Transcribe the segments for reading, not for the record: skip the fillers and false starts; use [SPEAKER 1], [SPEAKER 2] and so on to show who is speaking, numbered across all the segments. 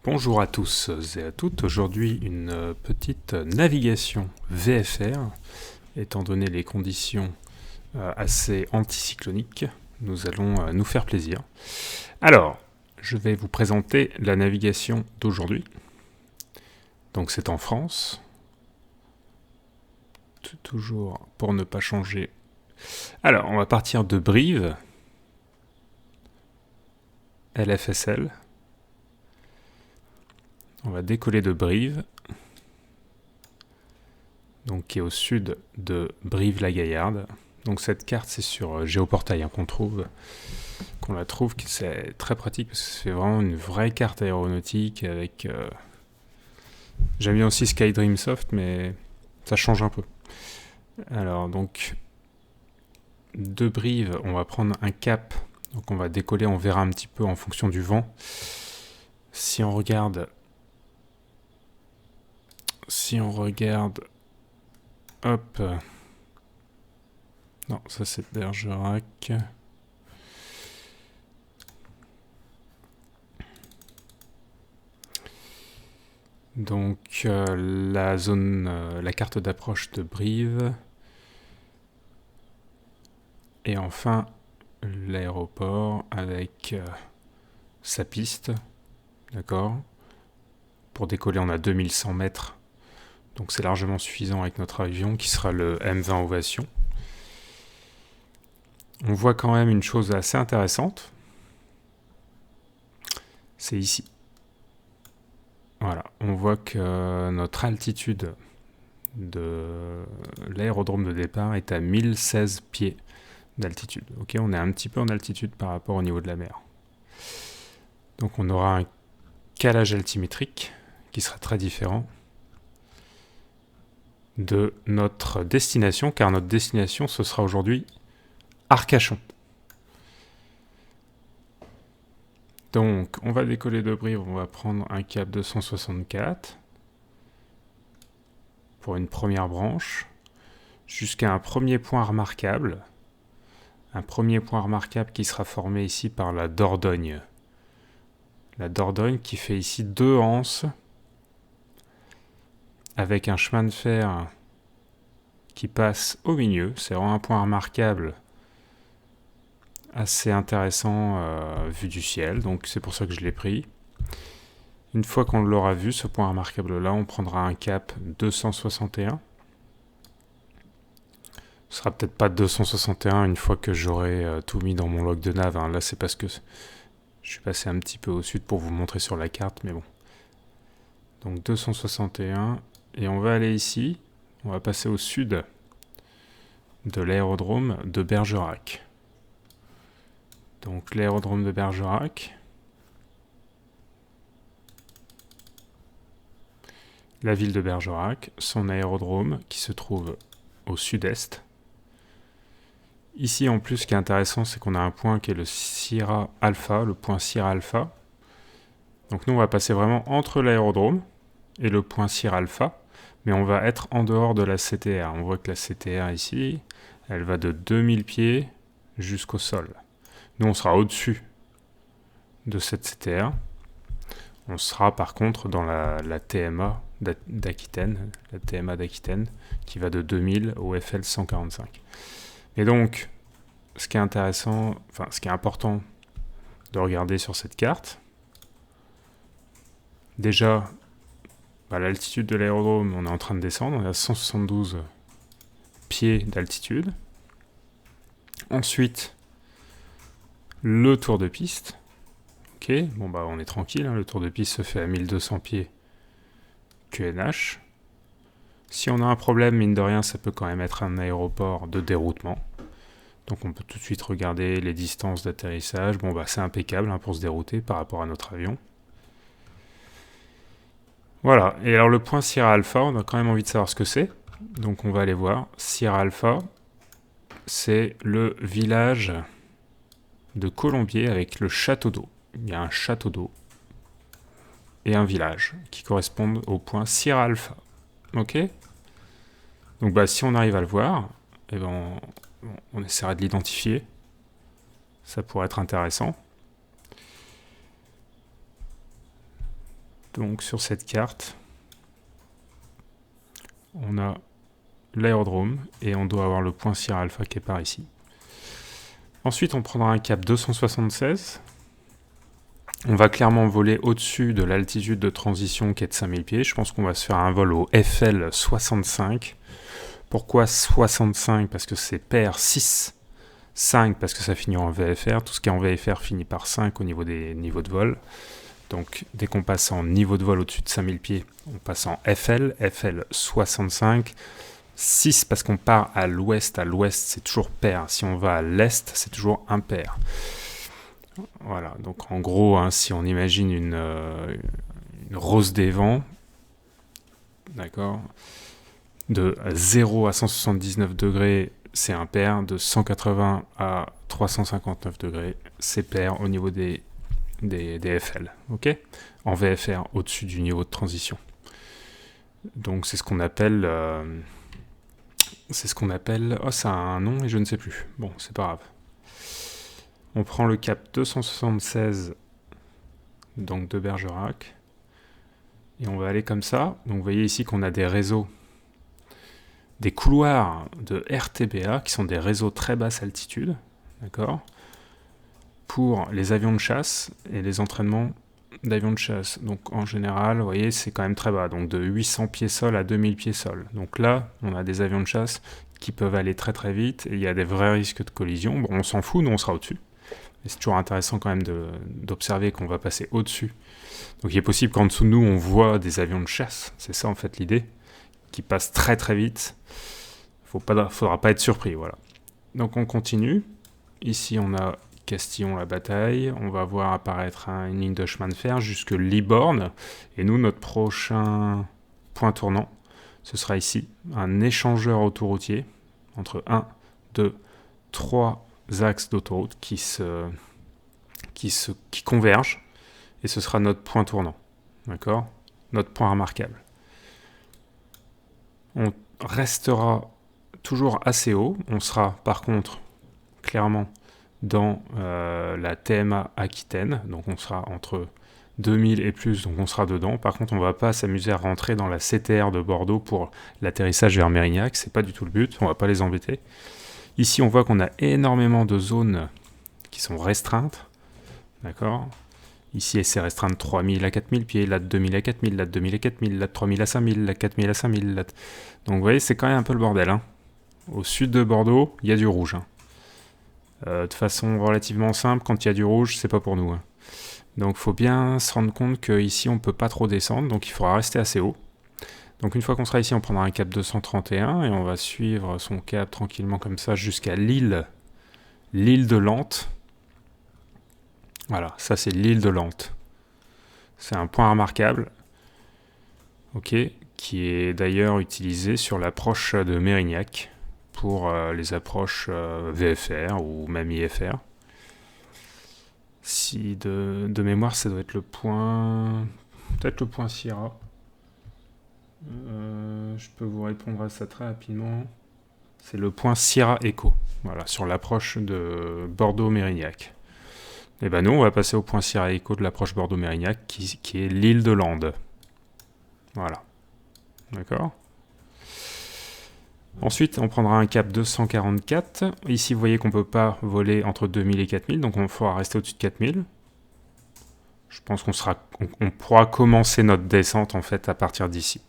[SPEAKER 1] Bonjour à tous et à toutes. Aujourd'hui, une petite navigation VFR. Étant donné les conditions assez anticycloniques, nous allons nous faire plaisir. Alors, je vais vous présenter la navigation d'aujourd'hui. Donc c'est en France. Toujours pour ne pas changer. Alors, on va partir de Brive, LFSL. On va décoller de Brive, donc qui est au sud de Brive-la-Gaillarde. Donc cette carte, c'est sur Géoportail qu'on la trouve, c'est très pratique parce que c'est vraiment une vraie carte aéronautique avec... J'aime bien aussi SkyDreamsoft, mais ça change un peu. Alors donc, de Brive, on va prendre un cap, donc on va décoller, on verra un petit peu en fonction du vent. Si on regarde, hop, non, ça c'est Bergerac. Donc la carte d'approche de Brive. Et enfin, l'aéroport avec sa piste, d'accord. Pour décoller, on a 2100 mètres. Donc c'est largement suffisant avec notre avion qui sera le M20 Ovation. On voit quand même une chose assez intéressante. C'est ici. Voilà, on voit que notre altitude de l'aérodrome de départ est à 1016 pieds d'altitude. Ok, on est un petit peu en altitude par rapport au niveau de la mer. Donc on aura un calage altimétrique qui sera très différent de notre destination, car notre destination, ce sera aujourd'hui Arcachon. Donc, on va décoller de Brive, on va prendre un cap 264 pour une première branche, jusqu'à un premier point remarquable. Un premier point remarquable qui sera formé ici par la Dordogne. La Dordogne qui fait ici 2 anses, avec un chemin de fer qui passe au milieu. C'est vraiment un point remarquable, assez intéressant vu du ciel, donc c'est pour ça que je l'ai pris. Une fois qu'on l'aura vu, ce point remarquable là, on prendra un cap 261. Ce sera peut-être pas 261 une fois que j'aurai tout mis dans mon log de nav, hein. Là c'est parce que je suis passé un petit peu au sud pour vous montrer sur la carte, mais bon. Donc 261, et on va aller ici, on va passer au sud de l'aérodrome de Bergerac. Donc l'aérodrome de Bergerac, la ville de Bergerac, son aérodrome qui se trouve au sud-est. Ici en plus, ce qui est intéressant, c'est qu'on a un point qui est le Sierra Alpha, le point Sierra Alpha. Donc nous on va passer vraiment entre l'aérodrome et le point Sierra Alpha, mais on va être en dehors de la CTR. On voit que la CTR ici, elle va de 2000 pieds jusqu'au sol. Nous on sera au-dessus de cette CTR. On sera par contre dans la TMA d'Aquitaine, la TMA d'Aquitaine, qui va de 2000 au FL 145. Et donc, ce qui est intéressant, enfin ce qui est important de regarder sur cette carte, déjà, l'altitude de l'aérodrome, on est en train de descendre, on est à 172 pieds d'altitude. Ensuite, le tour de piste. Ok, bon on est tranquille, hein, le tour de piste se fait à 1200 pieds QNH. Si on a un problème, mine de rien, ça peut quand même être un aéroport de déroutement. Donc on peut tout de suite regarder les distances d'atterrissage. C'est impeccable, hein, pour se dérouter par rapport à notre avion. Voilà, et alors le point Sierra Alpha, on a quand même envie de savoir ce que c'est. Donc on va aller voir. Sierra Alpha, c'est le village de Colombier avec le château d'eau. Il y a un château d'eau et un village qui correspondent au point Sierra Alpha. Ok ? Donc si on arrive à le voir, on essaiera de l'identifier. Ça pourrait être intéressant. Donc sur cette carte, on a l'aérodrome et on doit avoir le point Sierra Alpha qui est par ici. Ensuite, on prendra un cap 276. On va clairement voler au-dessus de l'altitude de transition qui est de 5000 pieds. Je pense qu'on va se faire un vol au FL 65. Pourquoi 65? Parce que c'est pair 6. 5 parce que ça finit en VFR. Tout ce qui est en VFR finit par 5 au niveau des niveaux de vol. Donc dès qu'on passe en niveau de vol au-dessus de 5000 pieds, on passe en FL 65. 6 parce qu'on part à l'ouest c'est toujours pair. Si on va à l'est, c'est toujours impair. Voilà, donc en gros, hein, si on imagine une rose des vents, d'accord, de 0 à 179 degrés, c'est impair, de 180 à 359 degrés, c'est pair au niveau des FL, ok, en VFR, au-dessus du niveau de transition. Donc c'est ce qu'on appelle... oh, ça a un nom et je ne sais plus. Bon, c'est pas grave. On prend le cap 276, donc de Bergerac, et on va aller comme ça. Donc vous voyez ici qu'on a des réseaux, des couloirs de RTBA, qui sont des réseaux très basse altitude, d'accord, pour les avions de chasse et les entraînements d'avions de chasse. Donc en général, vous voyez, c'est quand même très bas, donc de 800 pieds sol à 2000 pieds sol. Donc là, on a des avions de chasse qui peuvent aller très très vite, et il y a des vrais risques de collision. Bon, on s'en fout, nous on sera au-dessus. Mais c'est toujours intéressant quand même d'observer qu'on va passer au-dessus. Donc il est possible qu'en dessous de nous, on voit des avions de chasse. C'est ça en fait l'idée, qui passent très très vite. Faudra pas être surpris, voilà. Donc on continue. Ici on a Castillon-la-Bataille. On va voir apparaître une ligne de chemin de fer jusque Liborne. Et nous, notre prochain point tournant, ce sera ici, un échangeur autoroutier entre 1, 2, 3 axes d'autoroute qui convergent, et ce sera notre point tournant, d'accord, notre point remarquable. On restera toujours assez haut, on sera par contre clairement dans la TMA Aquitaine, donc on sera entre 2000 et plus, donc on sera dedans. Par contre, on ne va pas s'amuser à rentrer dans la CTR de Bordeaux pour l'atterrissage vers Mérignac, c'est pas du tout le but, on va pas les embêter. Ici, on voit qu'on a énormément de zones qui sont restreintes, d'accord. Ici, c'est restreint de 3000 à 4000 pieds, là de 2000 à 4000, là de 2000 à 4000, là de 3000 à 5000, là de 4000 à 5000. Là de... Donc vous voyez, c'est quand même un peu le bordel, hein. Au sud de Bordeaux, il y a du rouge, hein. De façon relativement simple, quand il y a du rouge, c'est pas pour nous, hein. Donc il faut bien se rendre compte qu'ici, on ne peut pas trop descendre, donc il faudra rester assez haut. Donc une fois qu'on sera ici, on prendra un cap 231 et on va suivre son cap tranquillement comme ça jusqu'à l'île de Lente. Voilà, ça c'est l'île de Lente. C'est un point remarquable, ok, qui est d'ailleurs utilisé sur l'approche de Mérignac pour les approches VFR ou même IFR. Si de mémoire, ça doit être le point... Peut-être le point Sierra. Je peux vous répondre à ça très rapidement. C'est le point Sierra Echo, voilà, sur l'approche de Bordeaux-Mérignac. Et ben nous, on va passer au point Sierra Echo de l'approche Bordeaux-Mérignac, qui est l'île de Lande. Voilà. D'accord. Ensuite, on prendra un cap 244. Ici, vous voyez qu'on ne peut pas voler entre 2000 et 4000, donc on faudra rester au-dessus de 4000. Je pense qu'on pourra commencer notre descente, en fait, à partir d'ici.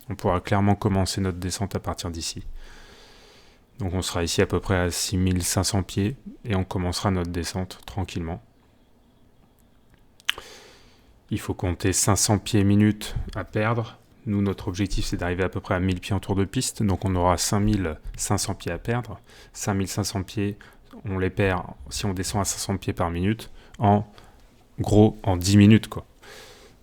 [SPEAKER 1] On pourra clairement commencer notre descente à partir d'ici. Donc on sera ici à peu près à 6500 pieds et on commencera notre descente tranquillement. Il faut compter 500 pieds minute à perdre. Nous, notre objectif, c'est d'arriver à peu près à 1000 pieds en tour de piste. Donc on aura 5500 pieds à perdre. 5500 pieds, on les perd si on descend à 500 pieds par minute en 10 minutes, quoi.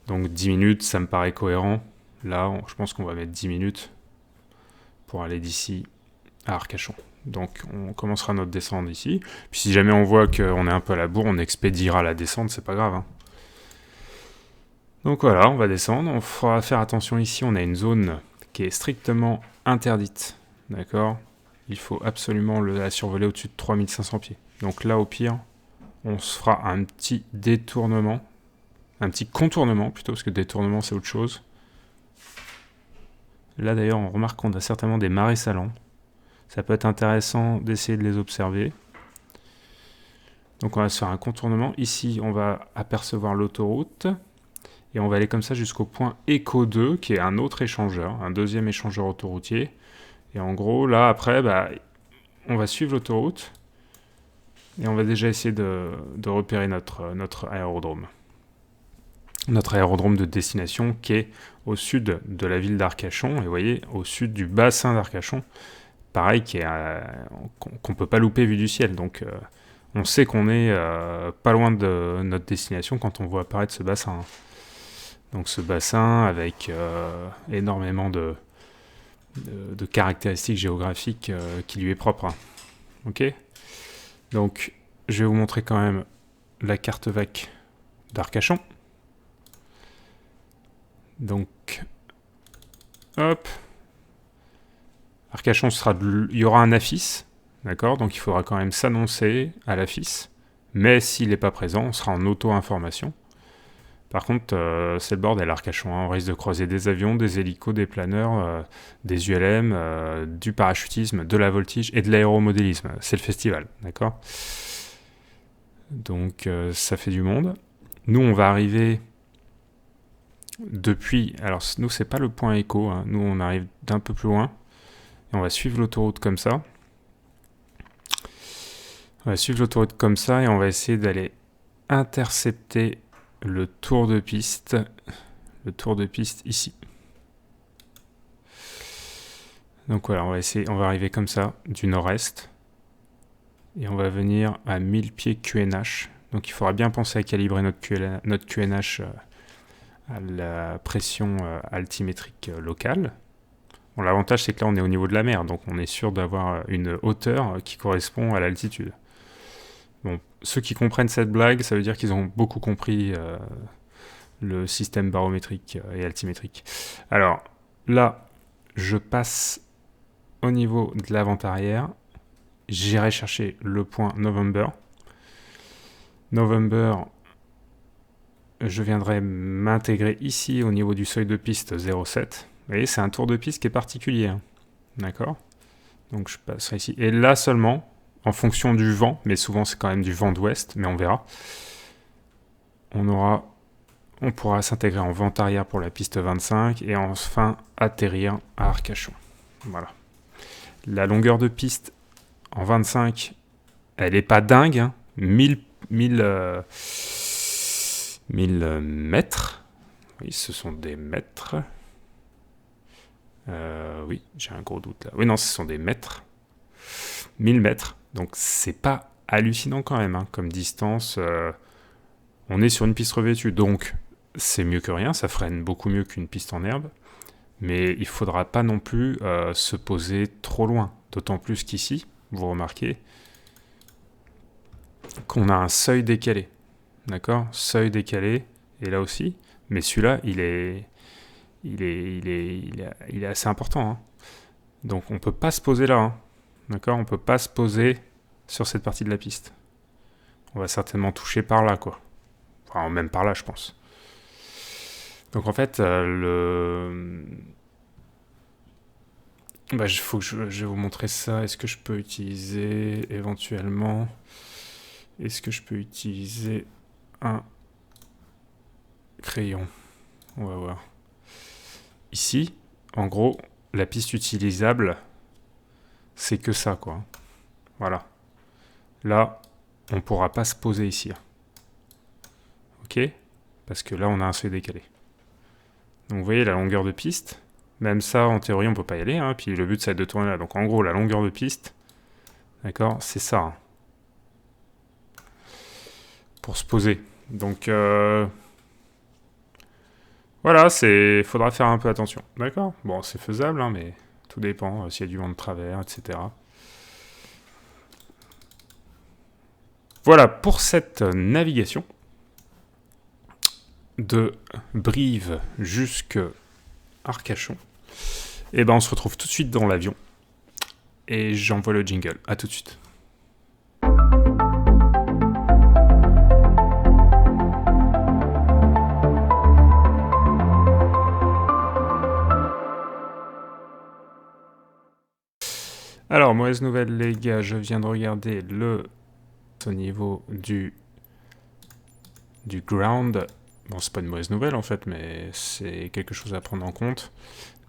[SPEAKER 1] Donc 10 minutes, ça me paraît cohérent. Là, je pense qu'on va mettre 10 minutes pour aller d'ici à Arcachon. Donc on commencera notre descente ici. Puis si jamais on voit qu'on est un peu à la bourre, on expédiera la descente, c'est pas grave, hein. Donc voilà, on va descendre. On fera faire attention ici, on a une zone qui est strictement interdite. D'accord ? Il faut absolument la survoler au-dessus de 3500 pieds. Donc là, au pire, on se fera un petit détournement un petit contournement plutôt, parce que détournement c'est autre chose. Là d'ailleurs on remarque qu'on a certainement des marais salants. Ça peut être intéressant d'essayer de les observer. Donc on va se faire un contournement. Ici on va apercevoir l'autoroute. Et on va aller comme ça jusqu'au point Eco 2, qui est un autre échangeur, un deuxième échangeur autoroutier. Et en gros, là, après, on va suivre l'autoroute. Et on va déjà essayer de repérer notre aérodrome. Notre aérodrome de destination qui est au sud de la ville d'Arcachon. Et vous voyez, au sud du bassin d'Arcachon. Pareil, qu'on ne peut pas louper vu du ciel. Donc, on sait qu'on est pas loin de notre destination quand on voit apparaître ce bassin. Donc ce bassin avec énormément de caractéristiques géographiques qui lui est propre. Ok ? Donc je vais vous montrer quand même la carte VAC d'Arcachon. Donc, hop. Arcachon il y aura un AFIS, d'accord ? Donc il faudra quand même s'annoncer à l'AFIS. Mais s'il n'est pas présent, on sera en auto-information. Par contre, c'est le bordel, Arcachon. On risque de croiser des avions, des hélicos, des planeurs, des ULM, du parachutisme, de la voltige et de l'aéromodélisme. C'est le festival, d'accord ? Donc, ça fait du monde. Nous, on va arriver depuis... Alors, nous, c'est pas le point éco. Hein. Nous, on arrive d'un peu plus loin. Et on va suivre l'autoroute comme ça. On va suivre l'autoroute comme ça et on va essayer d'aller intercepter le tour de piste ici. Donc voilà, on va arriver comme ça, du nord-est, et on va venir à 1000 pieds QNH. Donc il faudra bien penser à calibrer notre QNH à la pression altimétrique locale. Bon, l'avantage c'est que là on est au niveau de la mer, donc on est sûr d'avoir une hauteur qui correspond à l'altitude. Bon, ceux qui comprennent cette blague, ça veut dire qu'ils ont beaucoup compris le système barométrique et altimétrique. Alors, là, je passe au niveau de la vente arrière. J'irai chercher le point November. November, je viendrai m'intégrer ici au niveau du seuil de piste 0,7. Vous voyez, c'est un tour de piste qui est particulier. Hein. D'accord ? Donc, je passerai ici. Et là seulement... en fonction du vent, mais souvent c'est quand même du vent d'ouest, mais on verra. On pourra s'intégrer en vente arrière pour la piste 25 et enfin atterrir à Arcachon. Voilà. La longueur de piste en 25, elle n'est pas dingue, hein. 1000 mètres. Oui, ce sont des mètres. Oui, j'ai un gros doute là. Oui, non, ce sont des mètres. 1000 mètres. Donc c'est pas hallucinant quand même, hein, comme distance. On est sur une piste revêtue, donc c'est mieux que rien, ça freine beaucoup mieux qu'une piste en herbe. Mais il faudra pas non plus se poser trop loin. D'autant plus qu'ici, vous remarquez qu'on a un seuil décalé. D'accord ? Seuil décalé, et là aussi. Mais celui-là, il est assez important. Hein. Donc on peut pas se poser là. Hein. D'accord ? On peut pas se poser sur cette partie de la piste. On va certainement toucher par là, quoi. Enfin, même par là, je pense. Donc en fait, je vais vous montrer ça. Est-ce que je peux utiliser éventuellement... Est-ce que je peux utiliser un crayon ? On va voir. Ici, en gros, la piste utilisable, c'est que ça, quoi. Voilà. Là, on ne pourra pas se poser ici. Ok ? Parce que là, on a un seuil décalé. Donc, vous voyez la longueur de piste. Même ça, en théorie, on ne peut pas y aller. Hein, puis le but, c'est de tourner là. Donc, en gros, la longueur de piste, d'accord, c'est ça. Hein, pour se poser. Donc, voilà, faudra faire un peu attention. D'accord ? Bon, c'est faisable, hein, mais tout dépend s'il y a du vent de travers, etc. Voilà pour cette navigation de Brive jusqu'à Arcachon. Et ben on se retrouve tout de suite dans l'avion et j'envoie le jingle. À tout de suite. Alors, mauvaise nouvelle les gars, je viens de regarder au niveau du ground. Bon, c'est pas une mauvaise nouvelle en fait, mais c'est quelque chose à prendre en compte.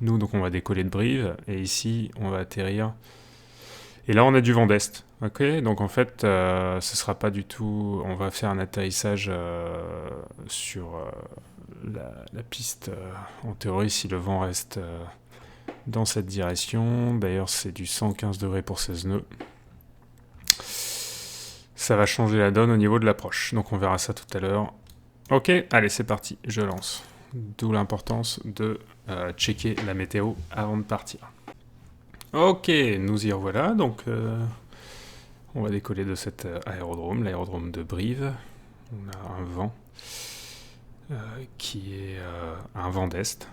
[SPEAKER 1] Nous, donc on va décoller de Brive, et ici, on va atterrir. Et là, on a du vent d'est. Ok, donc en fait, ce sera pas du tout. On va faire un atterrissage sur la piste. En théorie, si le vent reste dans cette direction. D'ailleurs, c'est du 115 degrés pour 16 nœuds. Ça va changer la donne au niveau de l'approche. Donc on verra ça tout à l'heure. Ok, allez, c'est parti, je lance. D'où l'importance de checker la météo avant de partir. Ok, nous y revoilà. Donc on va décoller de cet aérodrome, l'aérodrome de Brive. On a un vent qui est un vent d'est.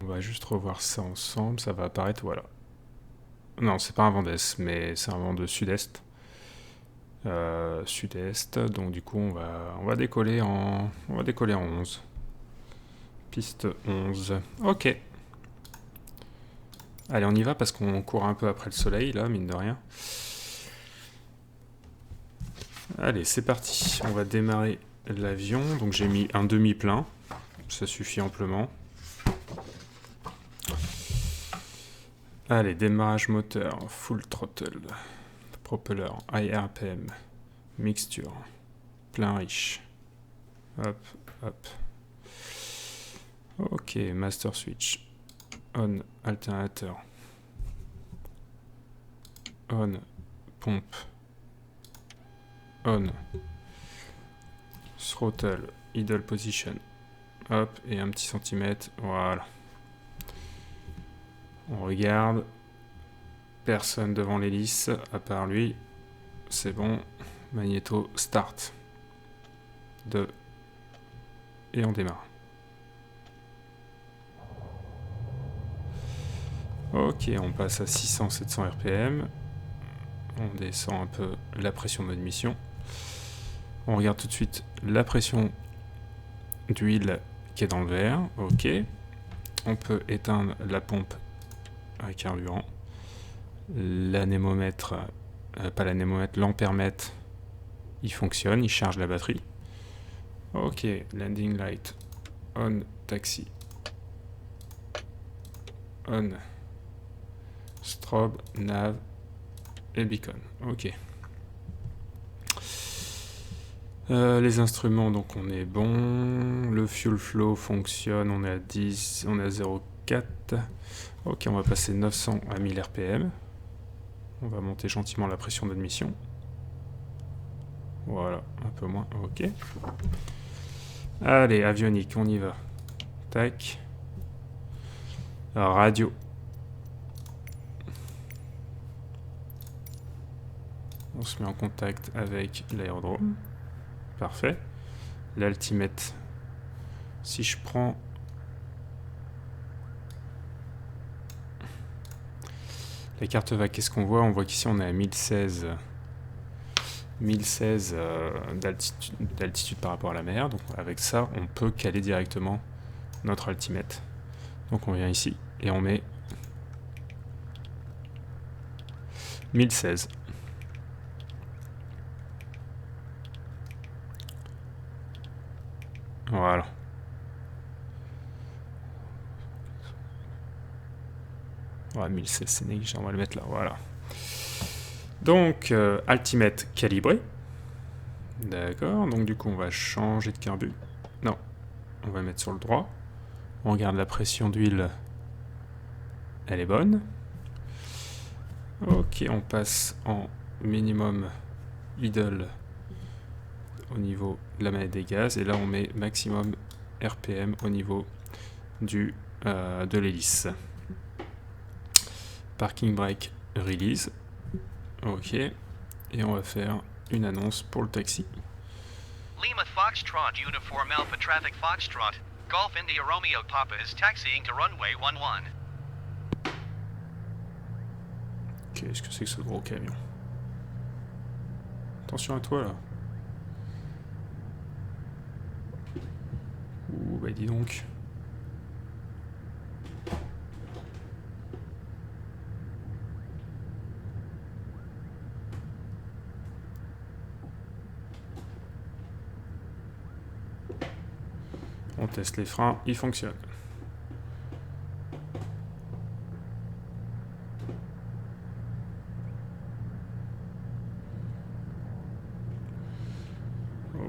[SPEAKER 1] On va juste revoir ça ensemble, ça va apparaître, voilà. Non, c'est pas un vent d'est, mais c'est un vent de sud-est. Sud-est, donc du coup on va décoller en 11. Piste 11. Ok. Allez, on y va parce qu'on court un peu après le soleil là, mine de rien. Allez, c'est parti. On va démarrer l'avion. Donc j'ai mis un demi-plein. Ça suffit amplement. Allez, démarrage moteur, full throttle. Propeller, high RPM. Mixture. Plein riche. Hop, hop. Ok, master switch. On, alternateur. On, pompe. On. Throttle, idle position. Hop, et un petit centimètre. Voilà. On regarde. Personne devant l'hélice, à part lui. C'est bon. Magnéto, start. 2. Et on démarre. Ok, on passe à 600-700 RPM. On descend un peu la pression d'admission. On regarde tout de suite la pression d'huile qui est dans le verre. Ok. On peut éteindre la pompe à carburant. L'anémomètre, pas l'anémomètre, l'ampèremètre, il fonctionne, il charge la batterie. Ok, landing light, on, taxi, on, strobe, nav et beacon. Ok. Les instruments, donc on est bon. Le fuel flow fonctionne, on est à 10, on est à 0,4. Ok, on va passer 900 à 1000 RPM. On va monter gentiment la pression d'admission. Voilà, un peu moins, ok. Allez, avionique, on y va. Tac. Radio. On se met en contact avec l'aérodrome. Parfait. L'altimètre. Si je prends... la carte vague, qu'est-ce qu'on voit? On voit qu'ici on est à 1016. 1016 d'altitude par rapport à la mer. Donc avec ça, on peut caler directement notre altimètre. Donc on vient ici et on met 1016. Voilà. Ouais, 1016 c'est négligeable, on va le mettre là, voilà. Donc, altimètre calibré. D'accord, donc du coup on va changer de carbu. Non, on va mettre sur le droit. On regarde la pression d'huile. Elle est bonne. Ok, on passe en minimum idle au niveau de la manette des gaz. Et là on met maximum RPM au niveau de l'hélice. Parking brake release. Ok. Et on va faire une annonce pour le taxi.
[SPEAKER 2] Lima Foxtrot Uniform Alpha Traffic Foxtrot. Golf India Romeo Papa is taxiing to runway 11.
[SPEAKER 1] Qu'est-ce que c'est que ce gros camion? Attention à toi là. Ouh, bah dis donc. On teste les freins, ils fonctionnent.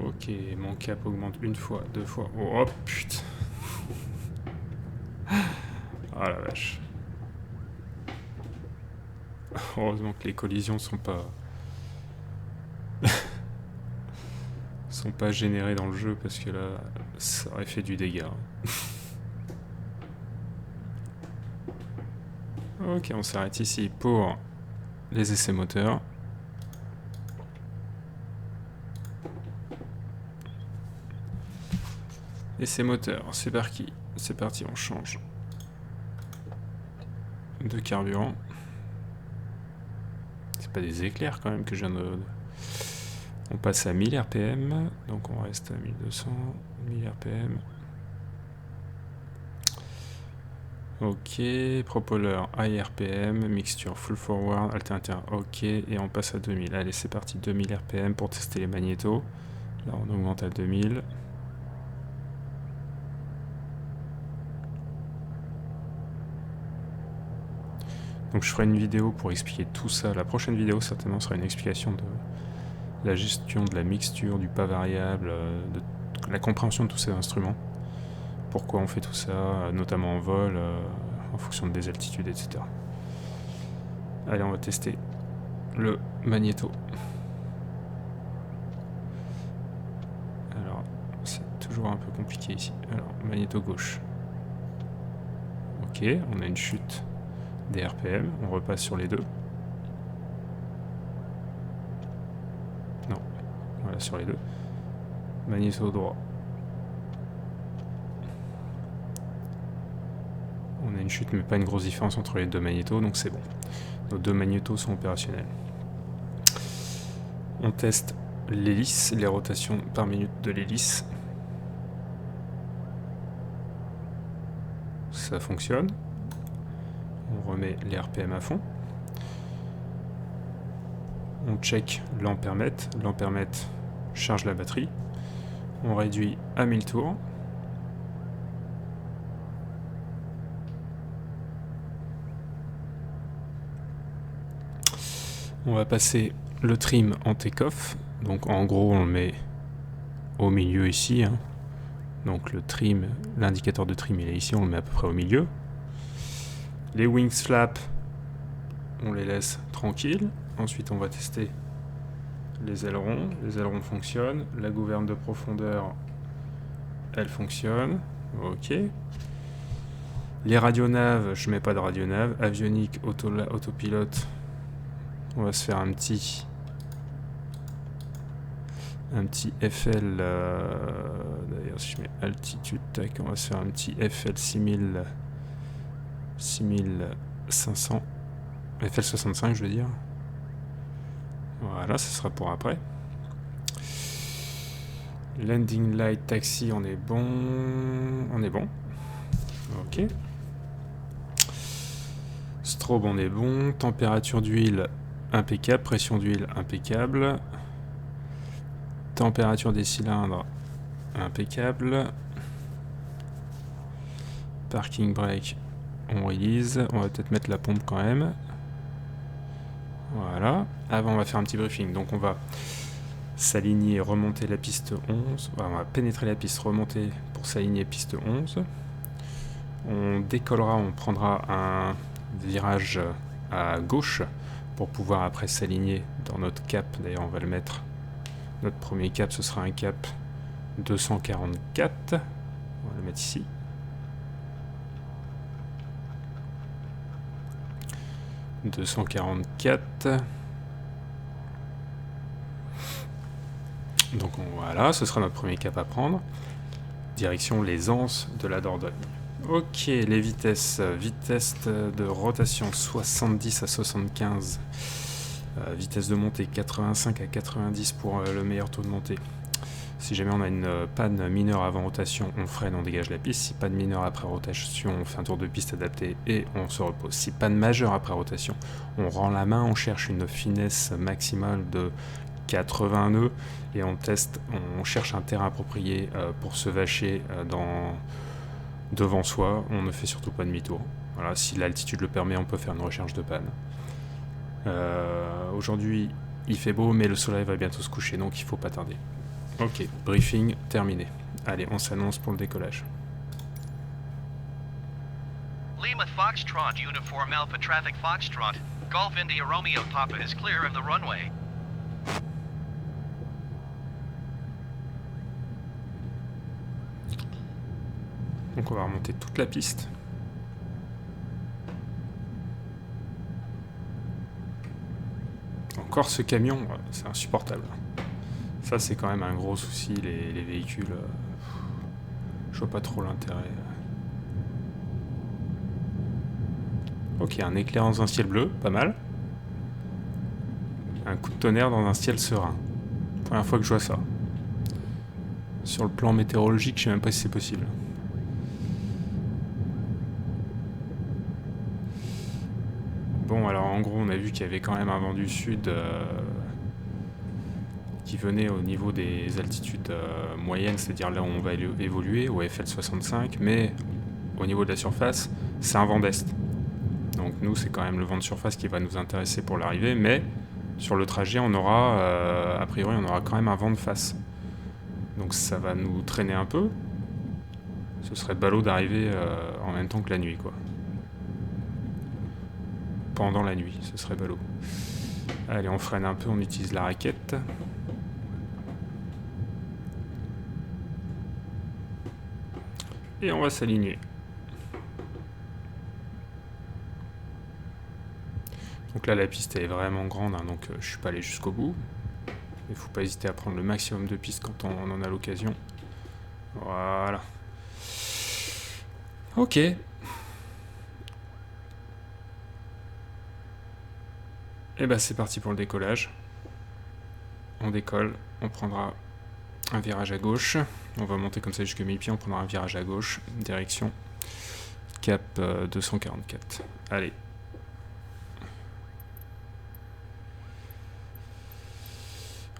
[SPEAKER 1] Ok, mon cap augmente une fois, deux fois. Oh putain. Ah la vache. Heureusement que les collisions sont pas générées dans le jeu parce que là ça aurait fait du dégât. Ok, on s'arrête ici pour les essais moteurs. Essais moteurs, c'est parti. C'est parti, on change de carburant. C'est pas des éclairs quand même que je viens de... On passe à 1000 RPM, donc on reste à 1200, 1000 RPM. Ok, propeller high RPM, mixture full forward, alternateur ok, et on passe à 2000. Allez, c'est parti, 2000 RPM pour tester les magnétos. Là, on augmente à 2000. Donc je ferai une vidéo pour expliquer tout ça. La prochaine vidéo, certainement, sera une explication de la gestion de la mixture, du pas variable, de la compréhension de tous ces instruments. Pourquoi on fait tout ça, notamment en vol, en fonction des altitudes, etc. Allez, on va tester le magnéto. Alors, c'est toujours un peu compliqué ici. Alors, magnéto gauche. Ok, on a une chute des RPM, on repasse sur les deux. Non, voilà, sur les deux. Magnéto droit. On a une chute, mais pas une grosse différence entre les deux magnétos, donc c'est bon. Nos deux magnétos sont opérationnels. On teste l'hélice, les rotations par minute de l'hélice. Ça fonctionne. On remet les RPM à fond. On check l'ampèremètre. L'ampèremètre charge la batterie. On réduit à 1000 tours. On va passer le trim en take-off. Donc en gros, on le met au milieu ici. Hein. Donc le trim, l'indicateur de trim, il est ici. On le met à peu près au milieu. Les wings flap, on les laisse tranquilles. Ensuite, on va tester les ailerons. Les ailerons fonctionnent. La gouverne de profondeur, elle fonctionne. Ok. Les radionaves, je mets pas de radionave. Avionique, autopilote. On va se faire un petit FL. D'ailleurs, si je mets altitude, tac, on va se faire un petit FL 6500. FL 65, je veux dire. Voilà, ce sera pour après. Landing light taxi, on est bon. On est bon. Ok. Strobe, on est bon. Température d'huile, impeccable. Pression d'huile, impeccable. Température des cylindres, impeccable. Parking brake, on release. On va peut-être mettre la pompe quand même. Voilà. Avant, on va faire un petit briefing. Donc, on va s'aligner, remonter la piste 11. On va pénétrer la piste, remonter pour s'aligner piste 11. On décollera, on prendra un virage à gauche pour pouvoir après s'aligner dans notre cap. D'ailleurs, on va le mettre. Notre premier cap, ce sera un cap 244. On va le mettre ici. « 244. » Donc voilà, ce sera notre premier cap à prendre. Direction les Anses de la Dordogne. Ok, les vitesses. Vitesse de rotation 70 à 75. Vitesse de montée 85 à 90 pour le meilleur taux de montée. Si jamais on a une panne mineure avant rotation, on freine, on dégage la piste. Si panne mineure après rotation, on fait un tour de piste adapté et on se repose. Si panne majeure après rotation, on rend la main, on cherche une finesse maximale de 80 nœuds et on cherche un terrain approprié pour se vacher devant soi. On ne fait surtout pas demi-tour. Voilà, si l'altitude le permet, on peut faire une recherche de panne. Aujourd'hui, il fait beau, mais le soleil va bientôt se coucher, donc il faut pas tarder. Ok, briefing terminé. Allez, on s'annonce pour le décollage.
[SPEAKER 2] Lima Foxtrot Uniform Alpha Traffic Foxtrot. Golf India Romeo Papa is clear of the runway.
[SPEAKER 1] Donc on va remonter toute la piste. Encore ce camion, c'est insupportable. Ça c'est quand même un gros souci, les véhicules. Je vois pas trop l'intérêt. Ok, un éclair dans un ciel bleu, pas mal. Un coup de tonnerre dans un ciel serein. Première fois que je vois ça. Sur le plan météorologique, je sais même pas si c'est possible. Bon, alors en gros, on a vu qu'il y avait quand même un vent du sud qui venait au niveau des altitudes moyennes, c'est-à-dire là où on va évoluer, au FL65, mais au niveau de la surface, c'est un vent d'est. Donc nous, c'est quand même le vent de surface qui va nous intéresser pour l'arrivée, mais sur le trajet, on aura, a priori, on aura quand même un vent de face. Donc ça va nous traîner un peu. Ce serait ballot d'arriver en même temps que la nuit, quoi. Pendant la nuit, ce serait ballot. Allez, on freine un peu, on utilise la raquette. Et on va s'aligner. Donc là, la piste est vraiment grande, hein, donc je suis pas allé jusqu'au bout. Il faut pas hésiter à prendre le maximum de pistes quand on en a l'occasion. Voilà. Ok. Et bah c'est parti pour le décollage. On décolle, on prendra un virage à gauche. On va monter comme ça jusqu'à 1000 pieds, on prendra un virage à gauche, direction cap 244. Allez.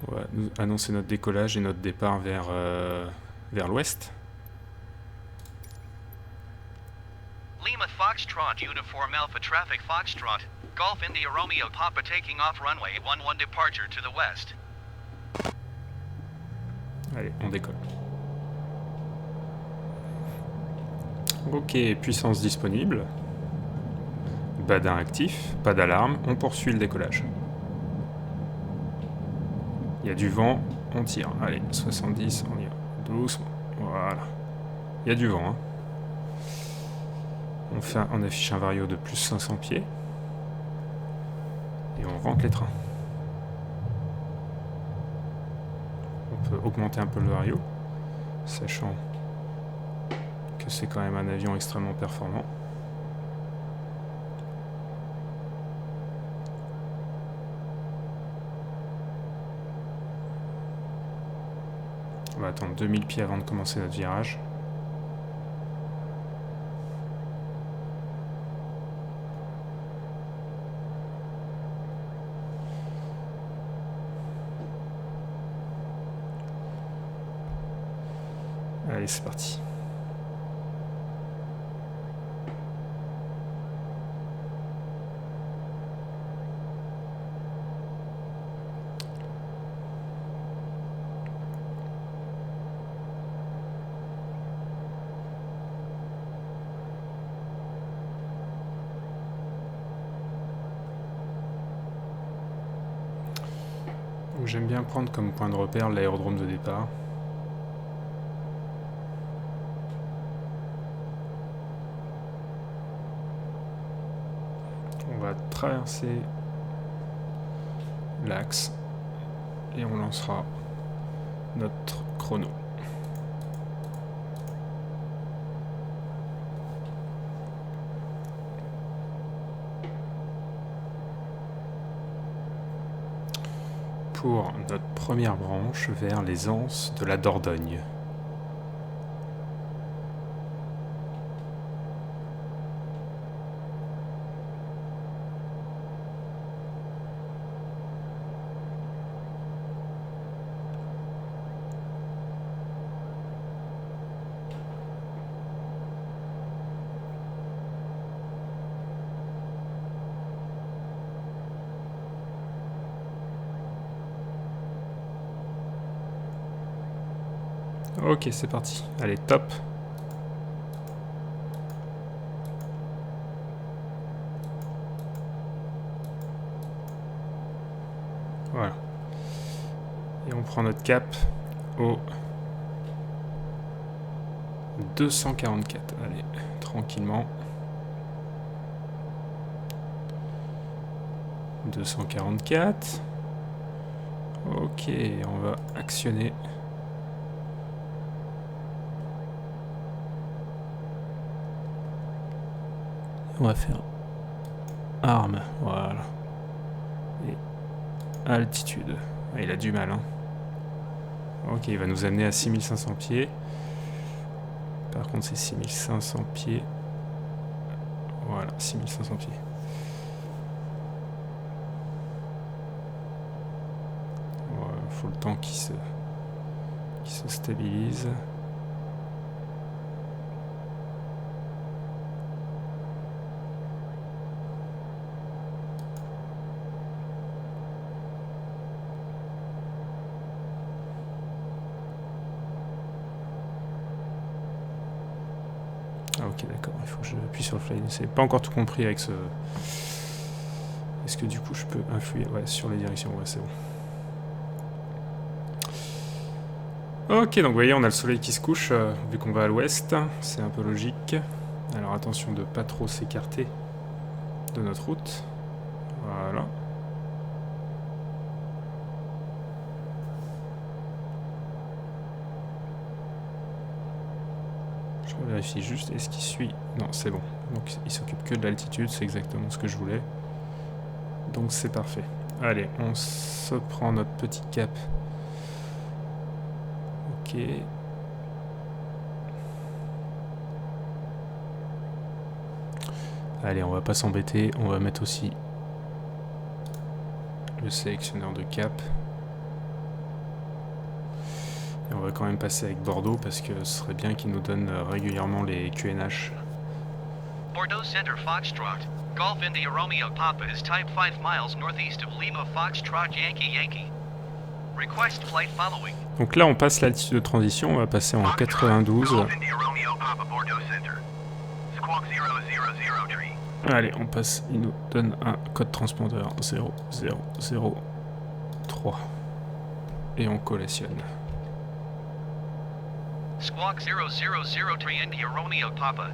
[SPEAKER 1] On va nous annoncer notre décollage et notre départ vers l'ouest.
[SPEAKER 2] Lima Foxtrot Uniform Alpha Traffic Foxtrot. Golf India Romeo Papa taking off runway 11 departure to the west.
[SPEAKER 1] Allez, on décolle. Ok, puissance disponible. Badin actif, pas d'alarme, on poursuit le décollage. Il y a du vent, on tire. Allez, 70, on y va. Doucement. Voilà. Il y a du vent, hein. On affiche un vario de plus 500 pieds. Et on rentre les trains. On peut augmenter un peu le vario, sachant que c'est quand même un avion extrêmement performant. On va attendre 2000 pieds avant de commencer notre virage. Allez, c'est parti. J'aime bien prendre comme point de repère l'aérodrome de départ. On va traverser l'axe et on lancera notre chrono. Pour notre première branche vers les anses de la Dordogne. Ok, c'est parti. Allez, top. Voilà. Et on prend notre cap au 244. Allez, tranquillement. 244. Ok, on va actionner. On va faire arme, voilà. Et altitude. Ah, il a du mal, hein. Ok, il va nous amener à 6500 pieds. Par contre, c'est 6500 pieds. Voilà, 6500 pieds. Il faut le temps qu'il se stabilise. Ah ok, d'accord, il faut que j'appuie sur le fly. C'est pas encore tout compris avec ce... Est-ce que du coup je peux influer? Ouais, sur les directions, ouais, c'est bon. Ok, donc vous voyez, on a le soleil qui se couche, vu qu'on va à l'ouest, c'est un peu logique. Alors attention de pas trop s'écarter de notre route. Voilà. Je vérifie juste, est-ce qu'il suit? Non, c'est bon. Donc il s'occupe que de l'altitude, c'est exactement ce que je voulais. Donc c'est parfait. Allez, on se prend notre petit cap. Ok. Allez, on va pas s'embêter, on va mettre aussi le sélectionneur de cap. Et on va quand même passer avec Bordeaux parce que ce serait bien qu'il nous donne régulièrement les QNH.
[SPEAKER 2] Bordeaux Center Foxtrot. Golf India Romeo Papa is type 5 miles northeast of Lima Foxtrot Yankee Yankee. Request flight following.
[SPEAKER 1] Donc là on passe l'altitude de transition, on va passer en 92. Allez, on passe, il nous donne un code transpondeur 0003. Et on collationne.
[SPEAKER 2] Squawk 0003 India Romeo Papa.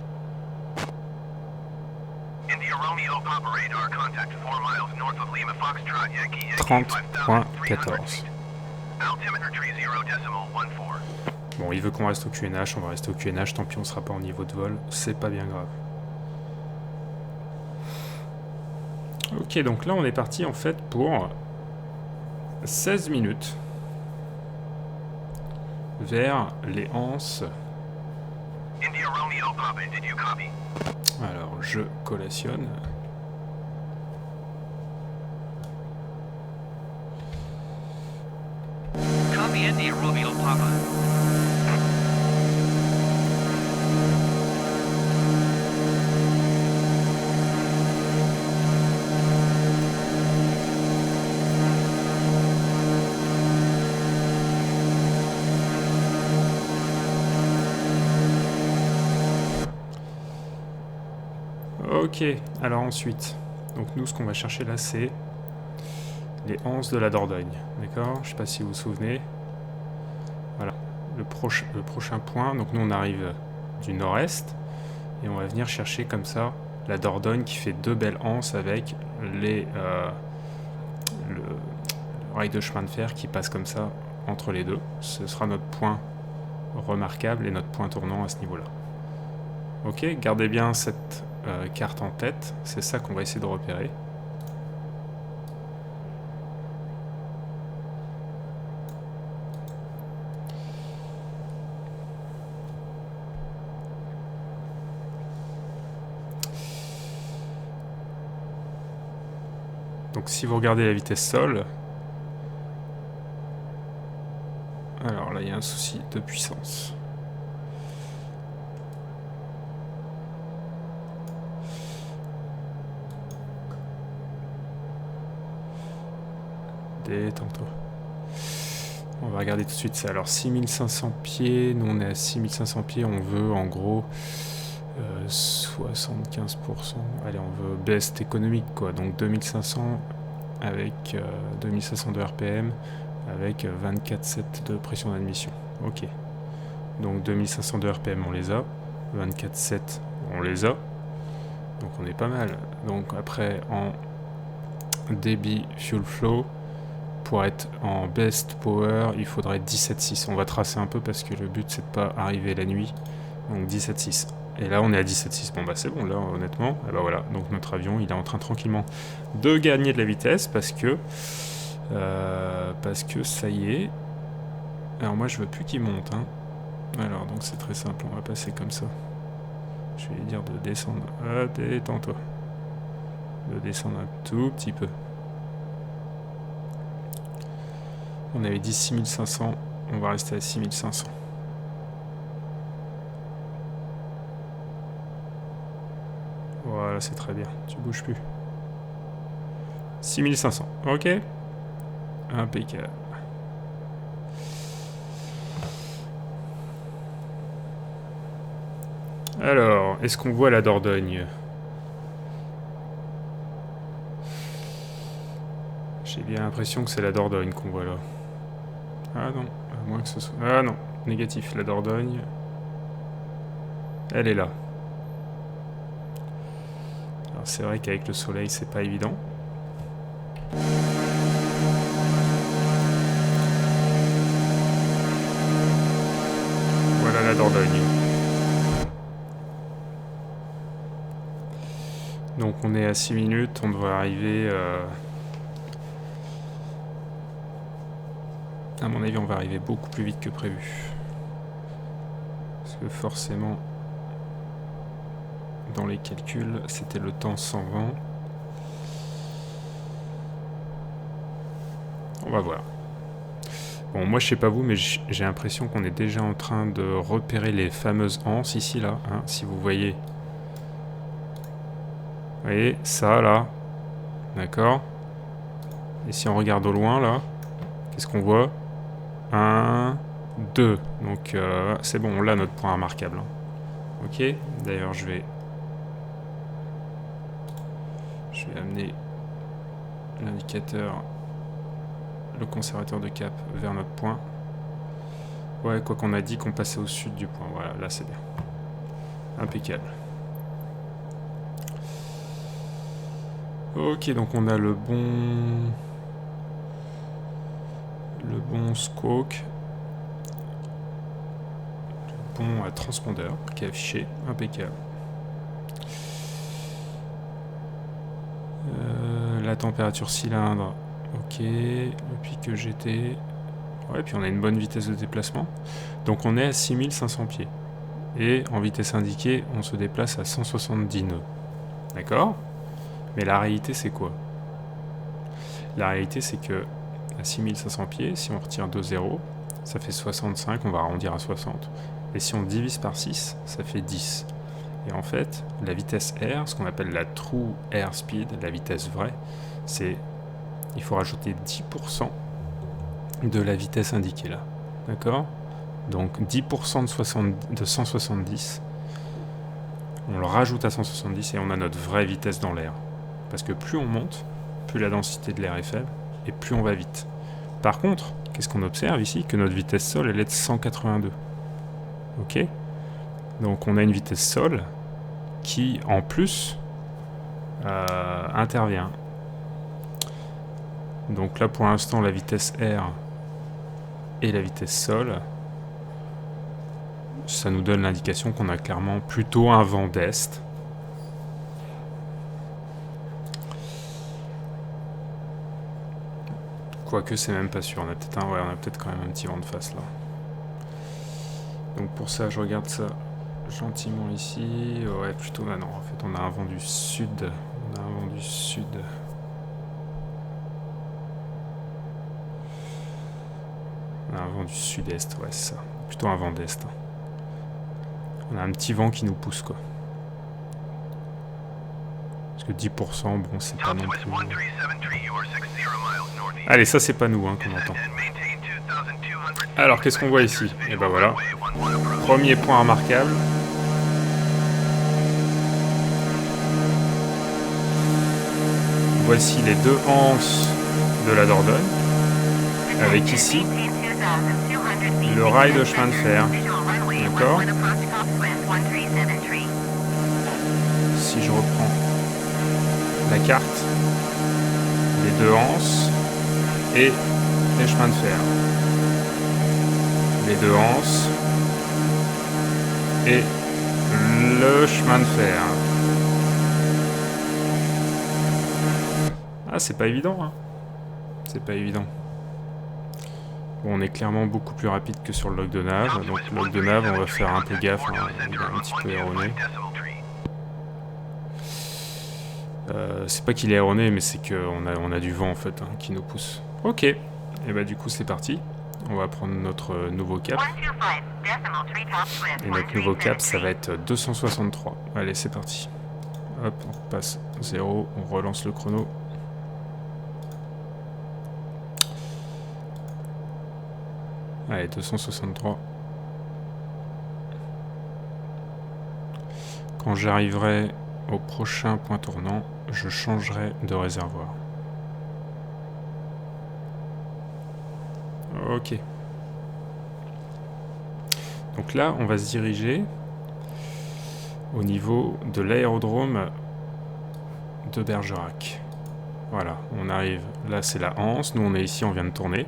[SPEAKER 2] India Romeo Papa radar contact 4 miles north of Lima Foxtrot Yankee Yankee
[SPEAKER 1] 30.14.
[SPEAKER 2] Altimeter tree 0.14.
[SPEAKER 1] Bon, il veut qu'on reste au QNH, on va rester au QNH, tant pis on sera pas en niveau de vol, c'est pas bien grave. Ok, donc là on est parti en fait pour 16 minutes vers les Anses.
[SPEAKER 2] India Romeo Papa, did you copy?
[SPEAKER 1] Alors je collationne.
[SPEAKER 2] Copy India Romeo Papa.
[SPEAKER 1] Ok, alors ensuite, donc nous ce qu'on va chercher là c'est les Anses de la Dordogne, d'accord? Je sais pas si vous vous souvenez. Voilà, le prochain point, donc nous on arrive du nord-est et on va venir chercher comme ça la Dordogne qui fait deux belles anses avec le rail de chemin de fer qui passe comme ça entre les deux. Ce sera notre point remarquable et notre point tournant à ce niveau-là. Ok, gardez bien cette carte en tête, c'est ça qu'on va essayer de repérer. Donc si vous regardez la vitesse sol, alors là il y a un souci de puissance. Détends-toi. On va regarder tout de suite ça. Alors 6500 pieds, nous on est à 6500 pieds, on veut en gros 75%. Allez, on veut best économique quoi. Donc 2500 avec 2500 de RPM avec 24,7 de pression d'admission. Ok. Donc 2500 de RPM on les a, 24,7 on les a. Donc on est pas mal. Donc après en débit fuel flow, pour être en best power, il faudrait 17,6. On va tracer un peu parce que le but c'est de pas arriver la nuit. Donc 17,6. Et là on est à 17,6. Bon bah c'est bon là honnêtement. Et bah voilà. Donc notre avion il est en train tranquillement de gagner de la vitesse parce que ça y est. Alors moi je veux plus qu'il monte. Hein. Alors donc c'est très simple. On va passer comme ça. Je vais lui dire de descendre. Détends-toi. De descendre un tout petit peu. On avait dit 6500, on va rester à 6500. Voilà, c'est très bien, tu bouges plus. 6500, ok. Impeccable. Alors, est-ce qu'on voit la Dordogne? J'ai bien l'impression que c'est la Dordogne qu'on voit là. Ah non, à moins que ce soit... Ah non, négatif, la Dordogne. Elle est là. Alors c'est vrai qu'avec le soleil, c'est pas évident. Voilà la Dordogne. Donc on est à 6 minutes, on devrait arriver... À mon avis, on va arriver beaucoup plus vite que prévu. Parce que forcément, dans les calculs, c'était le temps sans vent. On va voir. Bon, moi je sais pas vous, mais j'ai l'impression qu'on est déjà en train de repérer les fameuses anses ici, là. Hein, si vous voyez. Vous voyez, ça, là. D'accord. Et si on regarde au loin, là, qu'est-ce qu'on voit ? 1, 2. Donc c'est bon, on l'a notre point remarquable. Hein. Ok, d'ailleurs je vais amener l'indicateur, le conservateur de cap vers notre point. Ouais, quoi qu'on a dit qu'on passait au sud du point. Voilà, là c'est bien. Impeccable. Ok, donc on a le bon squawk, le bon transpondeur qui est affiché, impeccable. La température cylindre, ok, le pic GT, ouais, puis on a une bonne vitesse de déplacement. Donc on est à 6500 pieds. Et en vitesse indiquée, on se déplace à 170 nœuds. D'accord ? Mais la réalité, c'est quoi ? La réalité, c'est que à 6500 pieds, si on retire 2 zéros, ça fait 65, on va arrondir à 60. Et si on divise par 6, ça fait 10. Et en fait, la vitesse R, ce qu'on appelle la true air speed, la vitesse vraie, c'est... Il faut rajouter 10% de la vitesse indiquée là. D'accord ? Donc 10% de 170, on le rajoute à 170 et on a notre vraie vitesse dans l'air. Parce que plus on monte, plus la densité de l'air est faible et plus on va vite. Par contre, qu'est-ce qu'on observe ici ? Que notre vitesse sol, elle est de 182. Ok ? Donc on a une vitesse sol qui, en plus, intervient. Donc là, pour l'instant, la vitesse R et la vitesse sol, ça nous donne l'indication qu'on a clairement plutôt un vent d'est. Quoique c'est même pas sûr, on a peut-être quand même un petit vent de face là. Donc pour ça, je regarde ça gentiment ici. Ouais, plutôt non, en fait on a un vent du sud. On a un vent du sud. On a un vent du sud-est, ouais c'est ça. Plutôt un vent d'est. On a un petit vent qui nous pousse quoi. Parce que 10%, bon c'est pas non plus... Allez, ça c'est pas nous hein, qu'on entend. Alors, qu'est-ce qu'on voit ici? Et ben voilà. Premier point remarquable. Voici les deux anses de la Dordogne, avec ici le rail de chemin de fer. D'accord? Si je reprends la carte, les deux anses et les chemins de fer. Les deux anses et le chemin de fer. Ah, c'est pas évident, hein. C'est pas évident. Bon, on est clairement beaucoup plus rapide que sur le log de nav. Donc le log de nav, on va faire un peu gaffe, hein, il est un petit peu erroné. C'est pas qu'il est erroné, mais c'est qu'on a du vent en fait, hein, qui nous pousse. Ok, et bah du coup c'est parti. On va prendre notre nouveau cap. Et notre nouveau cap, ça va être 263. Allez, c'est parti. Hop, on passe 0, on relance le chrono. Allez, 263. Quand j'arriverai au prochain point tournant, je changerai de réservoir. Ok. Donc là, on va se diriger au niveau de l'aérodrome de Bergerac. Voilà, on arrive. Là, c'est la Anse. Nous, on est ici, on vient de tourner.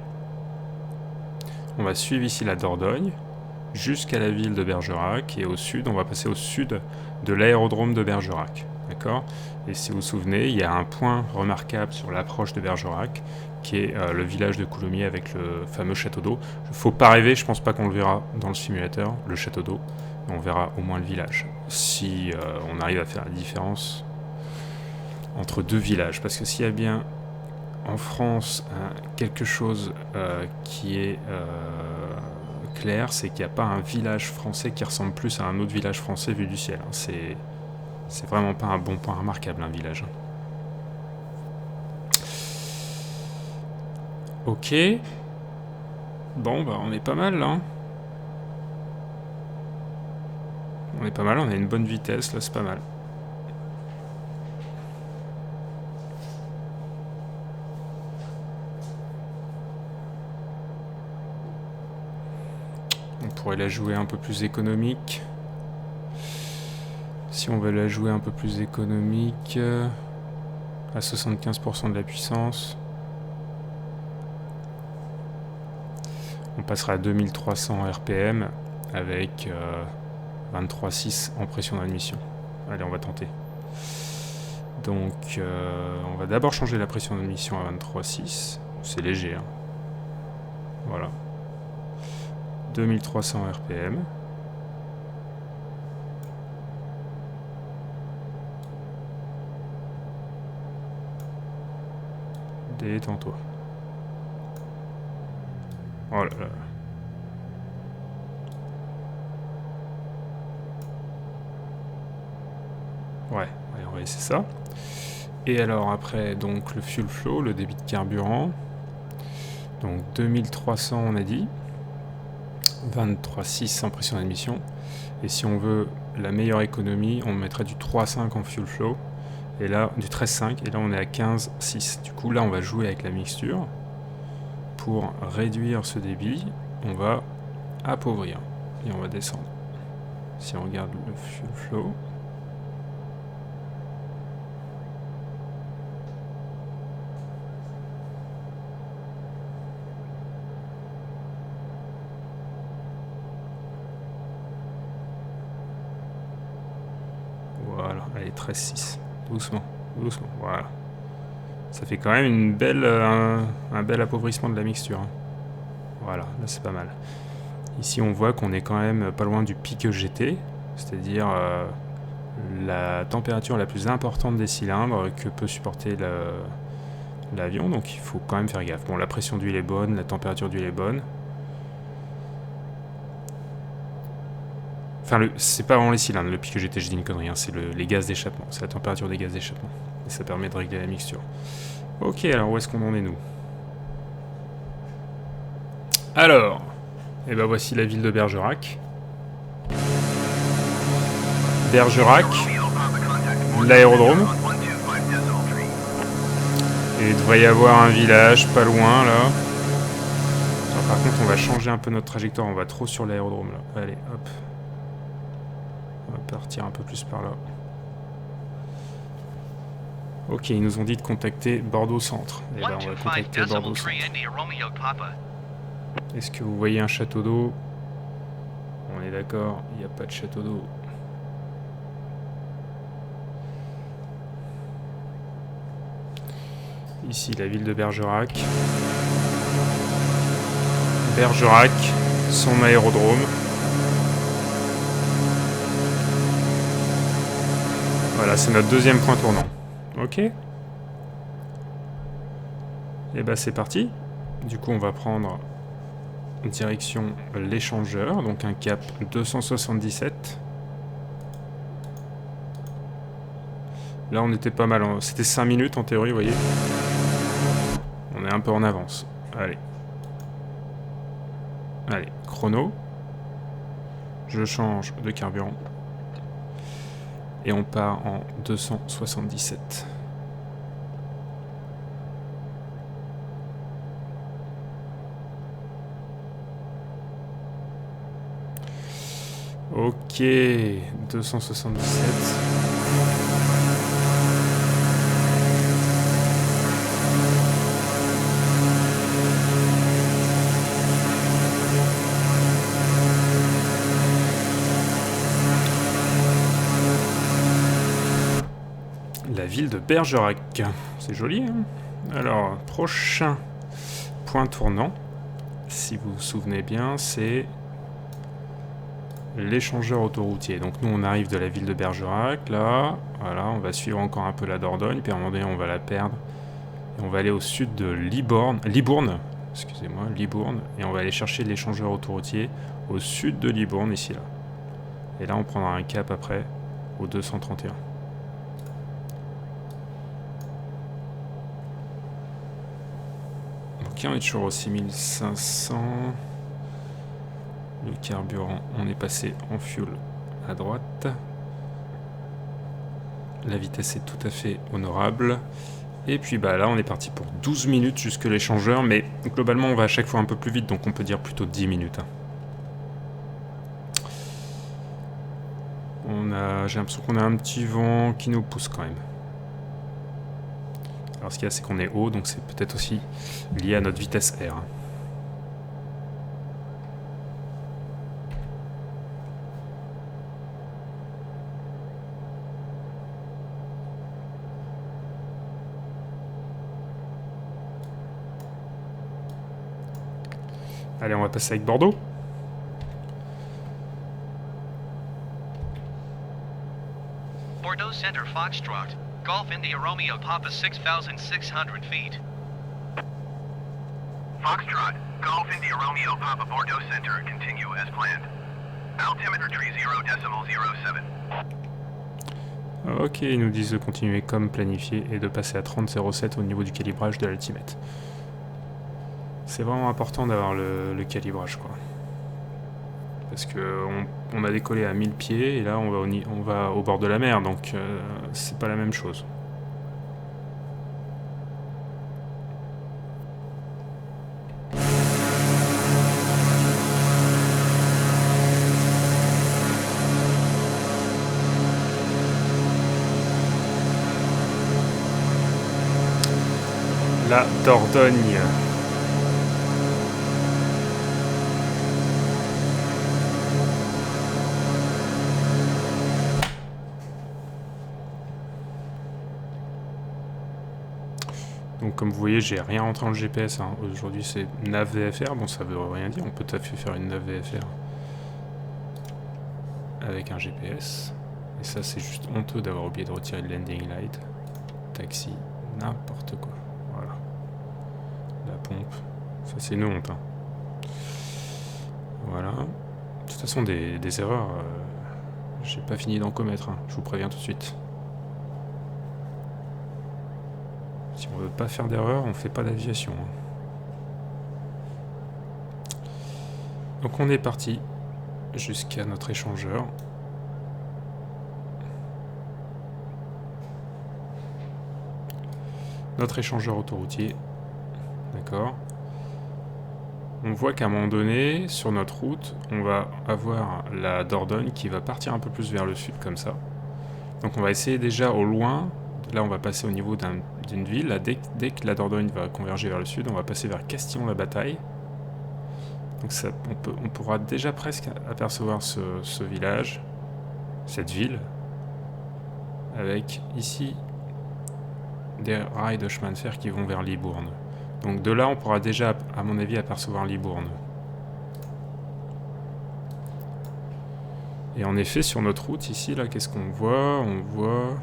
[SPEAKER 1] On va suivre ici la Dordogne jusqu'à la ville de Bergerac. Et au sud, on va passer au sud de l'aérodrome de Bergerac. D'accord? Et si vous vous souvenez, il y a un point remarquable sur l'approche de Bergerac qui est le village de Coulommiers avec le fameux château d'eau. Il ne faut pas rêver, je pense pas qu'on le verra dans le simulateur, le château d'eau, mais on verra au moins le village. Si on arrive à faire la différence entre deux villages, parce que s'il y a bien en France quelque chose qui est clair, c'est qu'il n'y a pas un village français qui ressemble plus à un autre village français vu du ciel. C'est vraiment pas un bon point remarquable, un village. Ok. Bon, bah on est pas mal, là. On est pas mal, on a une bonne vitesse, là, c'est pas mal. On pourrait la jouer un peu plus économique. Si on veut la jouer un peu plus économique, à 75% de la puissance, on passera à 2300 RPM avec 23,6 en pression d'admission. Allez, on va tenter. Donc, on va d'abord changer la pression d'admission à 23,6. C'est léger, hein. Voilà. 2300 RPM. Détends-toi. Oh là là. Ouais, on va essayer ça. Et alors après, donc le fuel flow, le débit de carburant. Donc 2300 on a dit. 23,6 en pression d'admission. Et si on veut la meilleure économie, on mettrait du 3,5 en fuel flow. Et là, du 13,5. Et là, on est à 15,6. Du coup, là, on va jouer avec la mixture. Pour réduire ce débit, on va appauvrir. Et on va descendre. Si on regarde le fuel flow. Voilà, allez, 13,6. Doucement, doucement, voilà. Ça fait quand même une belle, un bel appauvrissement de la mixture. Hein. Voilà, là c'est pas mal. Ici on voit qu'on est quand même pas loin du pic GT, c'est-à-dire la température la plus importante des cylindres que peut supporter l'avion, donc il faut quand même faire gaffe. Bon, la pression d'huile est bonne, la température d'huile est bonne. Enfin, c'est pas vraiment les cylindres, le pic GT, je dis une connerie, hein, c'est les gaz d'échappement, c'est la température des gaz d'échappement. Et ça permet de régler la mixture. Ok, alors où est-ce qu'on en est, nous? Alors, Et ben voici la ville de Bergerac. Bergerac, l'aérodrome. Et il devrait y avoir un village pas loin là. Alors, par contre on va changer un peu notre trajectoire, on va trop sur l'aérodrome là. Allez hop. On va partir un peu plus par là. Ok, ils nous ont dit de contacter Bordeaux Centre. Et ben on va contacter Bordeaux Centre. Est-ce que vous voyez un château d'eau? On est d'accord, il n'y a pas de château d'eau. Ici la ville de Bergerac. Bergerac, son aérodrome. Voilà, c'est notre deuxième point tournant. Ok. Et bah c'est parti. Du coup on va prendre direction l'échangeur, donc un cap 277. Là on était pas mal, c'était 5 minutes en théorie, vous voyez. On est un peu en avance. Allez. Allez, chrono. Je change de carburant. Et on part en 277. Ok, 277. La ville de Bergerac. C'est joli, hein? Alors, prochain point tournant, si vous vous souvenez bien, c'est l'échangeur autoroutier. Donc nous, on arrive de la ville de Bergerac, là. Voilà, on va suivre encore un peu la Dordogne, puis à un moment donné, on va la perdre. Et on va aller au sud de Libourne, excusez-moi, Libourne, et on va aller chercher l'échangeur autoroutier au sud de Libourne, ici, là. Et là, on prendra un cap après, au 231. Ok, on est toujours au 6500. Le carburant, on est passé en fuel à droite. La vitesse est tout à fait honorable. Et puis bah là, on est parti pour 12 minutes jusque l'échangeur, mais globalement, on va à chaque fois un peu plus vite, donc on peut dire plutôt 10 minutes. J'ai l'impression qu'on a un petit vent qui nous pousse quand même. Alors ce qu'il y a, c'est qu'on est haut, donc c'est peut-être aussi lié à notre vitesse R. Allez, on va passer avec Bordeaux.
[SPEAKER 2] Bordeaux Center Foxtrot, Golf India Romeo Papa 6,600 feet. Foxtrot, Golf India Romeo Papa Bordeaux Center, continue as planned. Altimeter tree 0.07.
[SPEAKER 1] Ok, ils nous disent de continuer comme planifié et de passer à 30,07 au niveau du calibrage de l'altimètre. C'est vraiment important d'avoir le calibrage, quoi. Parce que on a décollé à 1000 pieds et là on va au bord de la mer, donc c'est pas la même chose. La Dordogne. Donc comme vous voyez, j'ai rien rentré dans le GPS. Hein. Aujourd'hui c'est nav VFR, bon ça veut rien dire, on peut tout à fait faire une nav VFR avec un GPS. Et ça c'est juste honteux d'avoir oublié de retirer le landing light. Taxi, n'importe quoi. Voilà. La pompe, ça c'est une honte. Hein. Voilà. De toute façon des erreurs, j'ai pas fini d'en commettre, hein. Je vous préviens tout de suite. Si on veut pas faire d'erreur, on fait pas d'aviation. Donc on est parti jusqu'à notre échangeur. Notre échangeur autoroutier. D'accord. On voit qu'à un moment donné, sur notre route, on va avoir la Dordogne qui va partir un peu plus vers le sud comme ça. Donc on va essayer déjà au loin, là on va passer au niveau d'une ville, là, dès que la Dordogne va converger vers le sud, on va passer vers Castillon-la-Bataille. Donc ça, on pourra déjà presque apercevoir ce village, cette ville, avec ici des rails de chemin de fer qui vont vers Libourne. Donc de là, on pourra déjà, à mon avis, apercevoir Libourne. Et en effet, sur notre route, ici, là, qu'est-ce qu'on voit? On voit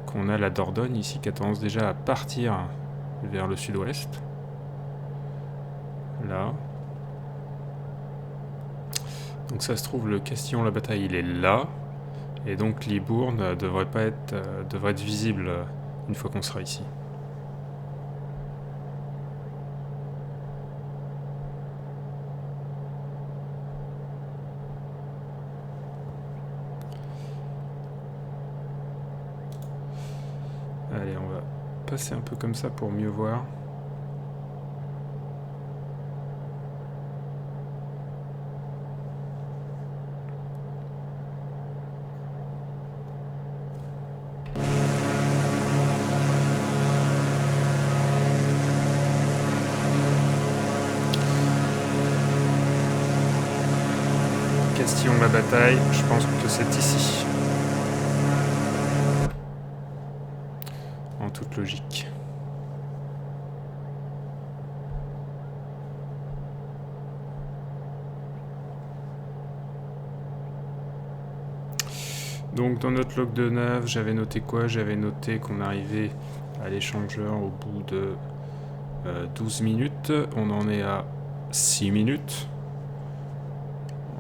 [SPEAKER 1] qu'on a la Dordogne, ici, qui a tendance déjà à partir vers le sud-ouest. Là. Donc ça se trouve, le Castillon-la-Bataille, il est là. Et donc Libourne devrait être visible une fois qu'on sera ici. Allez, on va passer un peu comme ça pour mieux voir. Castillon-la-Bataille, je pense que c'est ici. En toute logique. Donc dans notre log de nav, j'avais noté quoi? J'avais noté qu'on arrivait à l'échangeur au bout de 12 minutes. On en est à 6 minutes.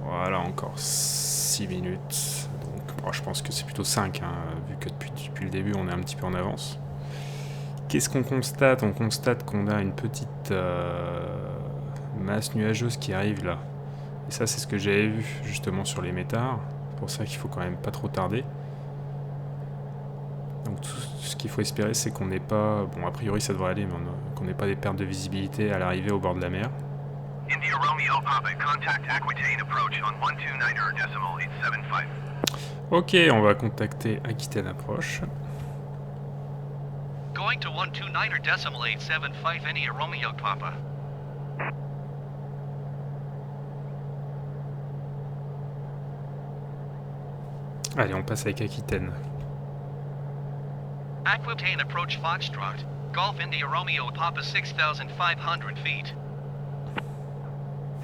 [SPEAKER 1] Voilà, encore 6 minutes. Donc, je pense que c'est plutôt 5, hein, vu que depuis le début, on est un petit peu en avance. Qu'est-ce qu'on constate? On constate qu'on a une petite masse nuageuse qui arrive là. Et ça, c'est ce que j'avais vu justement sur les métars. C'est pour ça qu'il faut quand même pas trop tarder. Donc tout ce qu'il faut espérer, c'est qu'on n'ait pas... Bon, a priori, ça devrait aller, mais qu'on n'ait pas des pertes de visibilité à l'arrivée au bord de la mer.
[SPEAKER 2] India Romeo Papa, contact Aquitaine approach on 129.875.
[SPEAKER 1] Ok, on va contacter Aquitaine approche.
[SPEAKER 2] Going to 129.875 India Romeo Papa.
[SPEAKER 1] Allez, on passe avec Aquitaine.
[SPEAKER 2] Aquitaine approach Foxtrot. Golf India Romeo Papa 6,500 feet.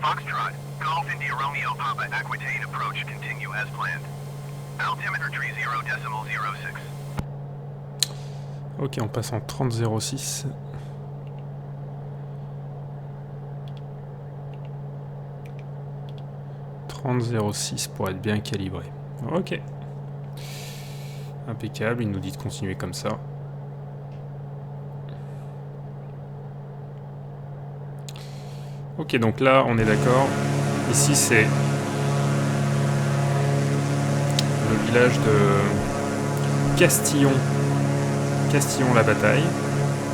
[SPEAKER 2] Foxtrot, Golf India Romeo Papa Aquitaine approach continue as planned. Altimeter tree 0.06.
[SPEAKER 1] Ok, on passe en 30.06. pour être bien calibré. Ok. Impeccable, il nous dit de continuer comme ça. Ok, donc là, on est d'accord. Ici, c'est le village de Castillon-la-Bataille,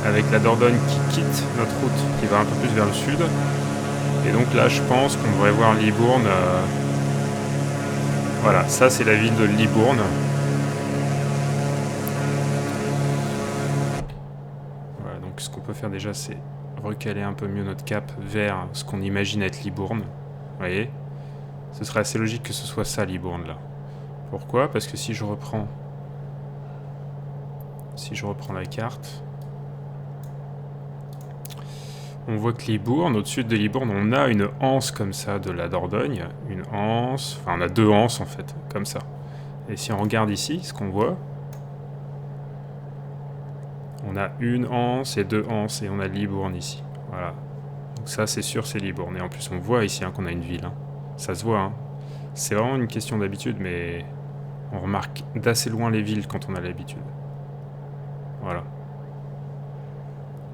[SPEAKER 1] avec la Dordogne qui quitte notre route, qui va un peu plus vers le sud. Et donc là, je pense qu'on devrait voir Libourne. Voilà, ça c'est la ville de Libourne. Voilà, donc ce qu'on peut faire déjà, c'est recaler un peu mieux notre cap vers ce qu'on imagine être Libourne. Vous voyez? Ce serait assez logique que ce soit ça, Libourne, là. Pourquoi? Parce que si je reprends la carte, on voit que Libourne, au-dessus de Libourne, on a une anse comme ça de la Dordogne. Une anse, enfin on a deux anses en fait, comme ça. Et si on regarde ici, ce qu'on voit, on a une anse et deux anses, et on a Libourne ici. Voilà. Donc ça c'est sûr, c'est Libourne. Et en plus on voit ici hein, qu'on a une ville. Hein. Ça se voit. Hein. C'est vraiment une question d'habitude, mais on remarque d'assez loin les villes quand on a l'habitude. Voilà.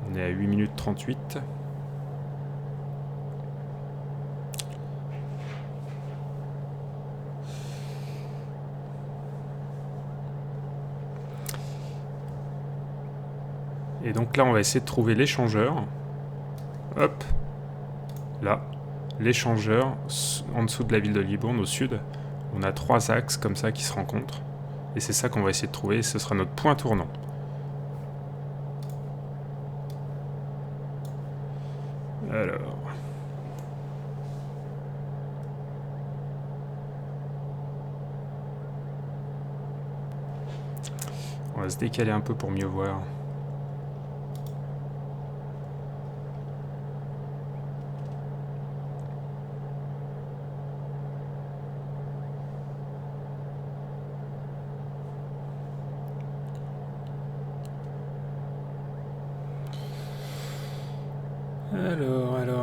[SPEAKER 1] On est à 8 minutes 38. Et donc là, on va essayer de trouver l'échangeur. Hop. Là. L'échangeur en dessous de la ville de Libourne, au sud. On a 3 axes comme ça qui se rencontrent. Et c'est ça qu'on va essayer de trouver. Ce sera notre point tournant. Alors... on va se décaler un peu pour mieux voir.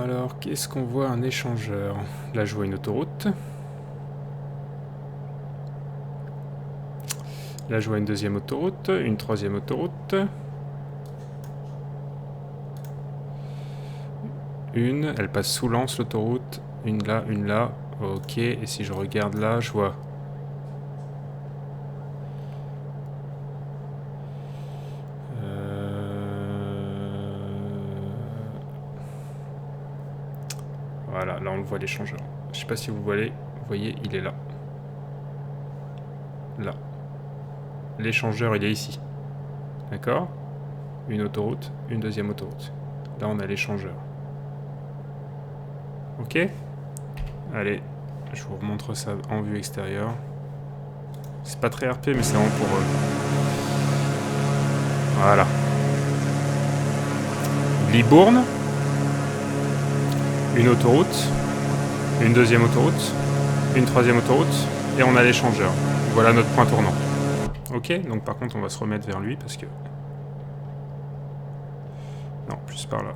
[SPEAKER 1] Alors, qu'est-ce qu'on voit? Un échangeur. Là, je vois une autoroute. Là, je vois une deuxième autoroute, une troisième autoroute. Une, elle passe sous Lens, l'autoroute. Une là. Ok, et si je regarde là, je vois... Voilà, là on le voit l'échangeur. Je sais pas si vous voyez, il est là. Là. L'échangeur, il est ici. D'accord? Une autoroute, une deuxième autoroute. Là, on a l'échangeur. Ok? Allez, je vous remontre ça en vue extérieure. C'est pas très RP, mais c'est vraiment pour... Voilà. Libourne. Une autoroute. Une deuxième autoroute. Une troisième autoroute. Et on a l'échangeur. Voilà notre point tournant. Ok, donc par contre on va se remettre vers lui parce que... Non, plus par là.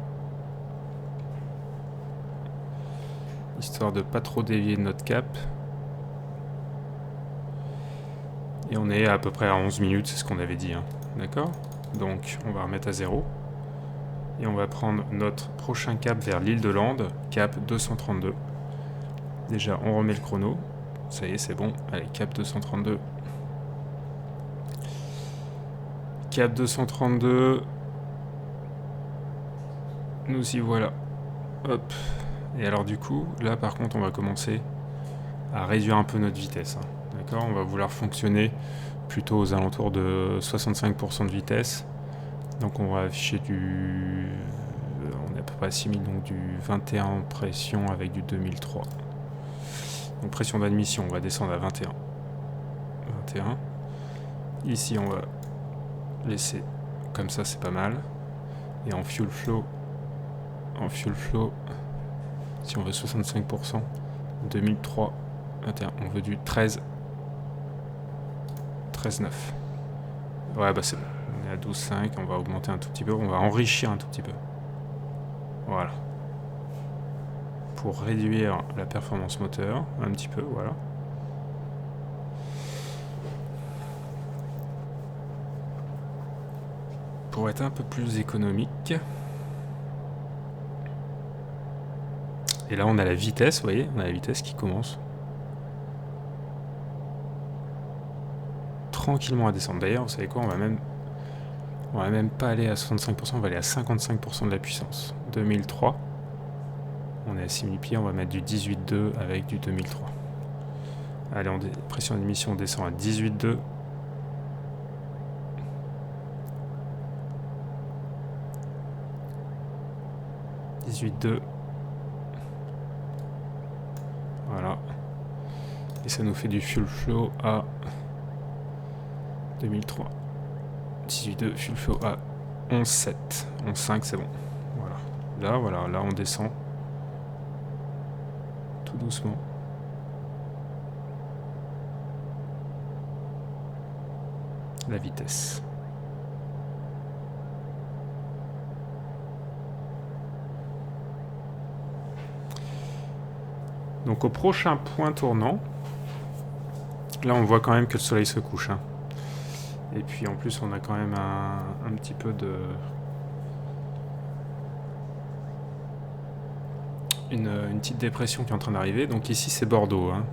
[SPEAKER 1] Histoire de pas trop dévier de notre cap. Et on est à peu près à 11 minutes, c'est ce qu'on avait dit. Hein. D'accord? Donc on va remettre à 0. Et on va prendre notre prochain cap vers l'île de Lande, cap 232. Déjà, on remet le chrono. Ça y est, c'est bon. Allez, cap 232. Cap 232. Nous y voilà. Hop. Et alors du coup, là par contre, on va commencer à réduire un peu notre vitesse. Hein. D'accord? On va vouloir fonctionner plutôt aux alentours de 65% de vitesse. Donc on va afficher du... on est à peu près à 6000, donc du 21 pression avec du 2003. Donc pression d'admission, on va descendre à 21. 21. Ici, on va laisser comme ça, c'est pas mal. Et en fuel flow, si on veut 65%, 2003, 21, on veut du 13, 13,9. Ouais, bah c'est bon. On est à 12,5, on va augmenter un tout petit peu, on va enrichir un tout petit peu. Voilà. Pour réduire la performance moteur, un petit peu, voilà. Pour être un peu plus économique. Et là, on a la vitesse, vous voyez, on a la vitesse qui commence tranquillement à descendre. D'ailleurs, vous savez quoi, on va même pas aller à 65%, on va aller à 55% de la puissance. 2003. On est à 6000 pieds, on va mettre du 18,2 avec du 2003. Allez, pression d'émission, on descend à 18,2. Voilà. Et ça nous fait du fuel flow à 2003. 18,2, fuel flow à 11,7. 11,5, c'est bon. Voilà. Là, on descend. Tout doucement. La vitesse. Donc au prochain point tournant, là on voit quand même que le soleil se couche. Hein. Et puis en plus on a quand même un petit peu de... Une petite dépression qui est en train d'arriver. Donc ici c'est Bordeaux. Hein.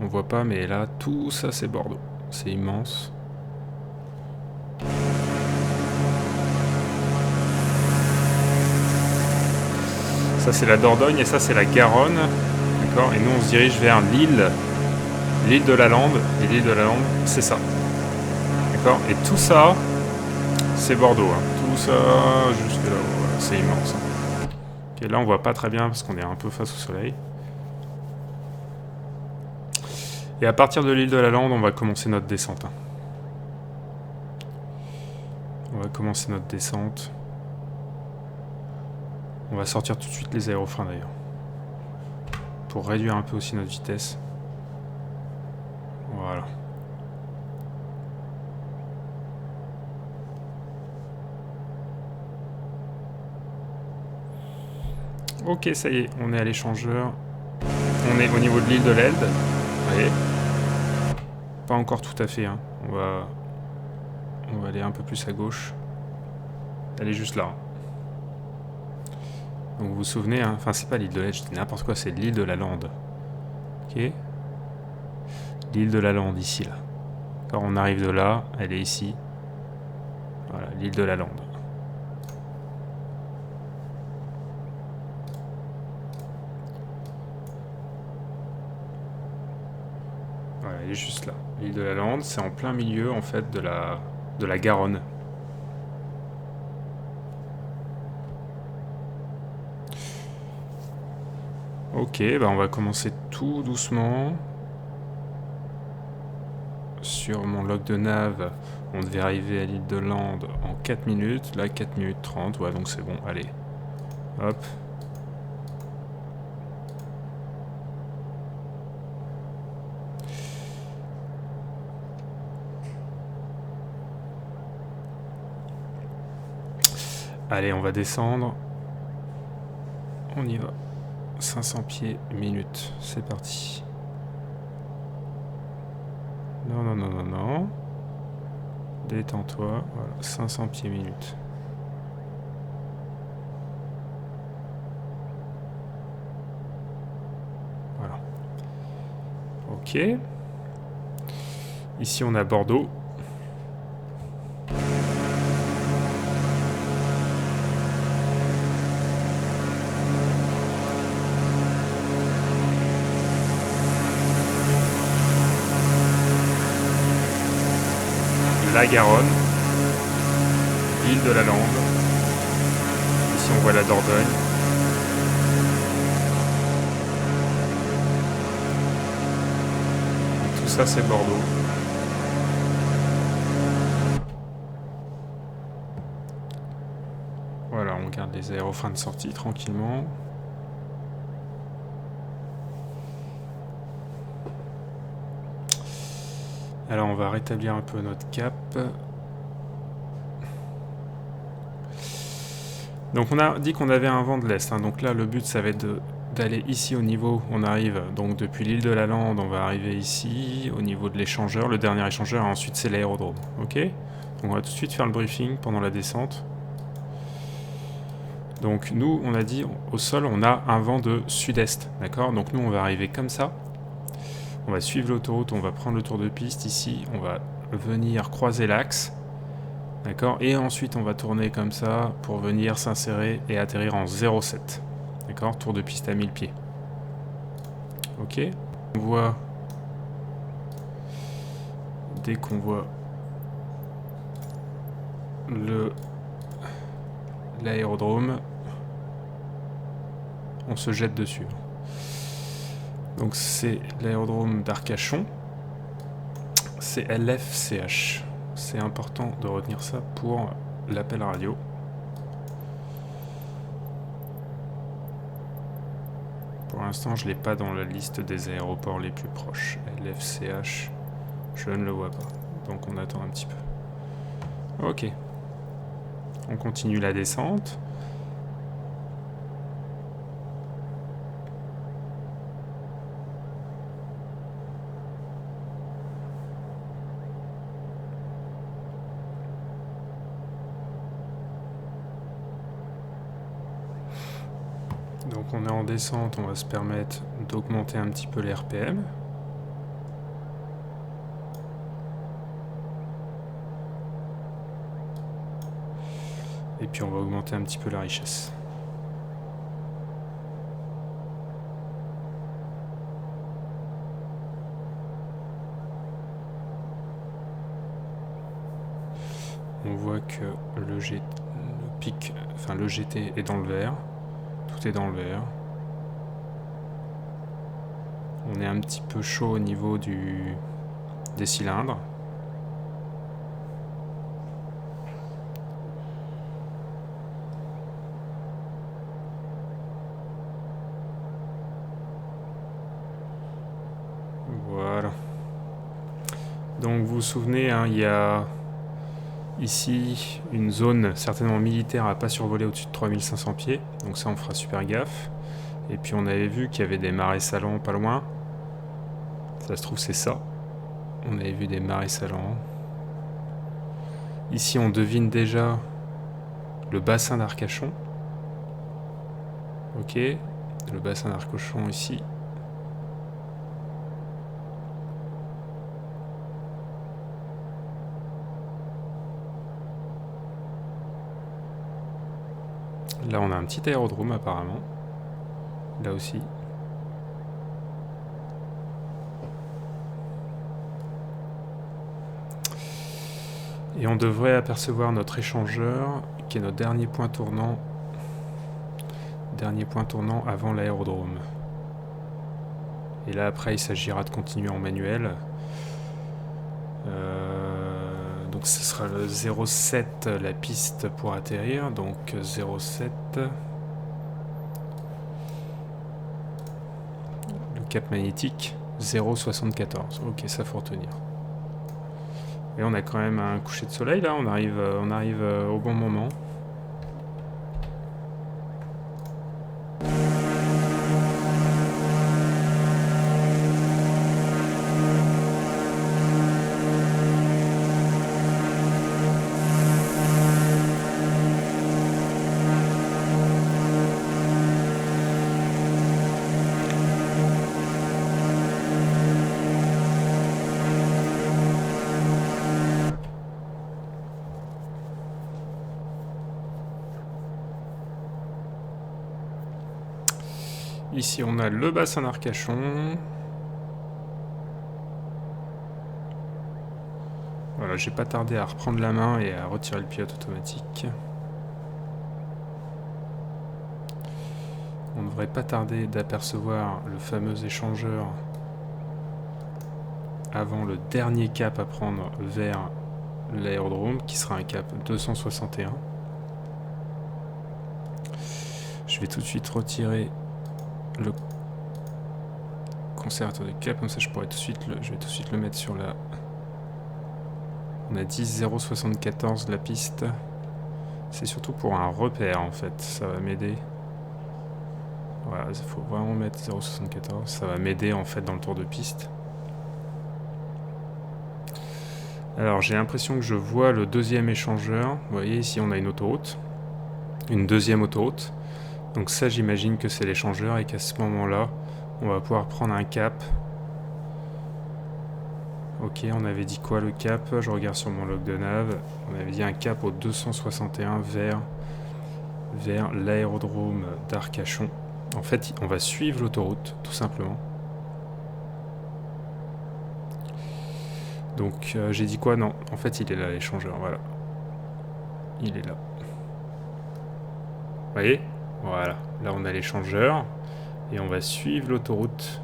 [SPEAKER 1] On voit pas mais là tout ça c'est Bordeaux. C'est immense. Ça c'est la Dordogne et ça c'est la Garonne. D'accord. Et nous on se dirige vers l'île de la Lande. Et l'île de la Lande, c'est ça. D'accord. Et tout ça, c'est Bordeaux. Hein. Tout ça, jusque là, voilà, c'est immense. Hein. Ok, là on voit pas très bien parce qu'on est un peu face au soleil. Et à partir de l'île de la Lande, on va commencer notre descente. Hein. On va commencer notre descente. On va sortir tout de suite les aérofreins d'ailleurs. Pour réduire un peu aussi notre vitesse. Voilà. Ok, ça y est, on est à l'échangeur. On est au niveau de l'île de l'Elbe. Vous voyez ? Pas encore tout à fait. Hein. On va aller un peu plus à gauche. Elle est juste là. Donc vous vous souvenez, hein, enfin c'est pas l'île de l'Elbe, je dis n'importe quoi, c'est l'île de la Lande. Ok ? L'île de la Lande, ici, là. Quand on arrive de là, elle est ici. Voilà, l'île de la Lande. Voilà, elle est juste là. L'île de la Lande, c'est en plein milieu, en fait, de la Garonne. Ok, bah on va commencer tout doucement. Sur mon log de nav, on devait arriver à l'île de Lande en 4 minutes. Là, 4 minutes 30. Ouais, donc c'est bon. Allez. Hop. Allez, on va descendre. On y va. 500 pieds minutes. C'est parti. Non, non, non, non, non. Détends-toi. Voilà, 500 pieds minutes. Voilà. Ok. Ici, on a Bordeaux. La Garonne, l'île de la Lande. Ici on voit la Dordogne. Et tout ça c'est Bordeaux. Voilà, on garde les aérofreins de sortie tranquillement. Alors on va rétablir un peu notre cap. Donc on a dit qu'on avait un vent de l'Est. Hein. Donc là le but ça va être d'aller ici au niveau. On arrive donc depuis l'île de la Lande, on va arriver ici au niveau de l'échangeur. Le dernier échangeur, et ensuite c'est l'aérodrome. Ok ? Donc on va tout de suite faire le briefing pendant la descente. Donc nous on a dit au sol on a un vent de sud-est. D'accord ? Donc nous on va arriver comme ça. On va suivre l'autoroute, on va prendre le tour de piste ici, on va venir croiser l'axe, d'accord, et ensuite on va tourner comme ça pour venir s'insérer et atterrir en 0,7, d'accord, tour de piste à 1000 pieds. Ok, on voit, dès qu'on voit l'aérodrome, on se jette dessus. Donc c'est l'aérodrome d'Arcachon, c'est LFCH. C'est important de retenir ça pour l'appel radio. Pour l'instant, je ne l'ai pas dans la liste des aéroports les plus proches. LFCH, je ne le vois pas. Donc on attend un petit peu. Ok. On continue la descente. Donc on est en descente, on va se permettre d'augmenter un petit peu les RPM. Et puis on va augmenter un petit peu la richesse. On voit que le pic, enfin le GT est dans le vert. Tout est dans le vert. On est un petit peu chaud au niveau des cylindres. Voilà. Donc vous vous souvenez, hein, il y a ici une zone certainement militaire à pas survoler au-dessus de 3500 pieds. Donc ça on fera super gaffe. Et puis on avait vu qu'il y avait des marais salants pas loin. Ça se trouve c'est ça. On avait vu des marais salants. Ici on devine déjà le bassin d'Arcachon. Ok. Le bassin d'Arcachon ici. Là on a un petit aérodrome apparemment. Là aussi. Et on devrait apercevoir notre échangeur, qui est notre dernier point tournant. Dernier point tournant avant l'aérodrome. Et là après il s'agira de continuer en manuel. Donc ce sera le 07 la piste pour atterrir. Donc 07. Le cap magnétique 0,74. Ok, ça faut retenir. Et on a quand même un coucher de soleil là, on arrive au bon moment. Ici on a le bassin d'Arcachon. Voilà, j'ai pas tardé à reprendre la main et à retirer le pilote automatique. On ne devrait pas tarder d'apercevoir le fameux échangeur avant le dernier cap à prendre vers l'aérodrome, qui sera un cap 261. Je vais tout de suite retirer le conservateur de cap, comme ça je vais tout de suite le mettre sur la... On a 10,074 la piste. C'est surtout pour un repère en fait, ça va m'aider. Voilà, il faut vraiment mettre 0,74, ça va m'aider en fait dans le tour de piste. Alors j'ai l'impression que je vois le deuxième échangeur. Vous voyez ici on a une autoroute, une deuxième autoroute. Donc ça j'imagine que c'est l'échangeur et qu'à ce moment-là on va pouvoir prendre un cap. Ok, on avait dit quoi le cap? Je regarde sur mon log de nav. On avait dit un cap au 261 vers l'aérodrome d'Arcachon. En fait on va suivre l'autoroute tout simplement. Donc j'ai dit quoi? Non, en fait il est là l'échangeur, voilà. Il est là. Vous voyez? Voilà, là on a l'échangeur et on va suivre l'autoroute.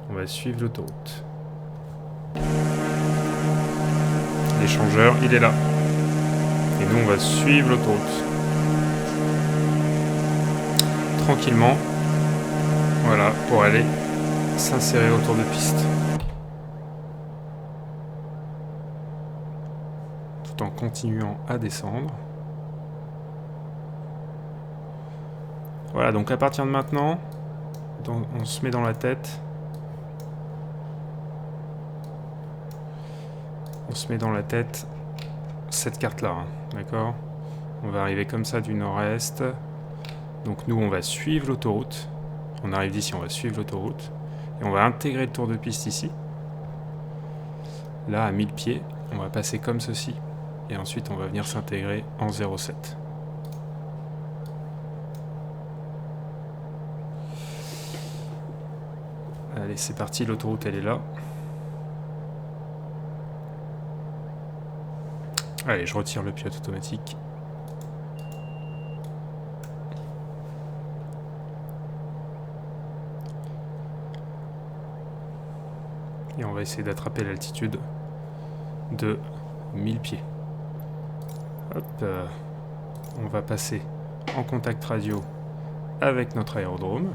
[SPEAKER 1] On va suivre l'autoroute. L'échangeur, il est là. Et nous on va suivre l'autoroute. Tranquillement. Voilà, pour aller s'insérer autour de piste. Tout en continuant à descendre. Voilà, donc à partir de maintenant, on se met dans la tête. On se met dans la tête cette carte-là, hein, d'accord? On va arriver comme ça du nord-est. Donc nous, on va suivre l'autoroute. On arrive d'ici, on va suivre l'autoroute. Et on va intégrer le tour de piste ici. Là, à 1000 pieds, on va passer comme ceci. Et ensuite, on va venir s'intégrer en 0,7. Allez, c'est parti, l'autoroute, elle est là. Allez, je retire le pilote automatique. Et on va essayer d'attraper l'altitude de 1000 pieds. Hop, on va passer en contact radio avec notre aérodrome.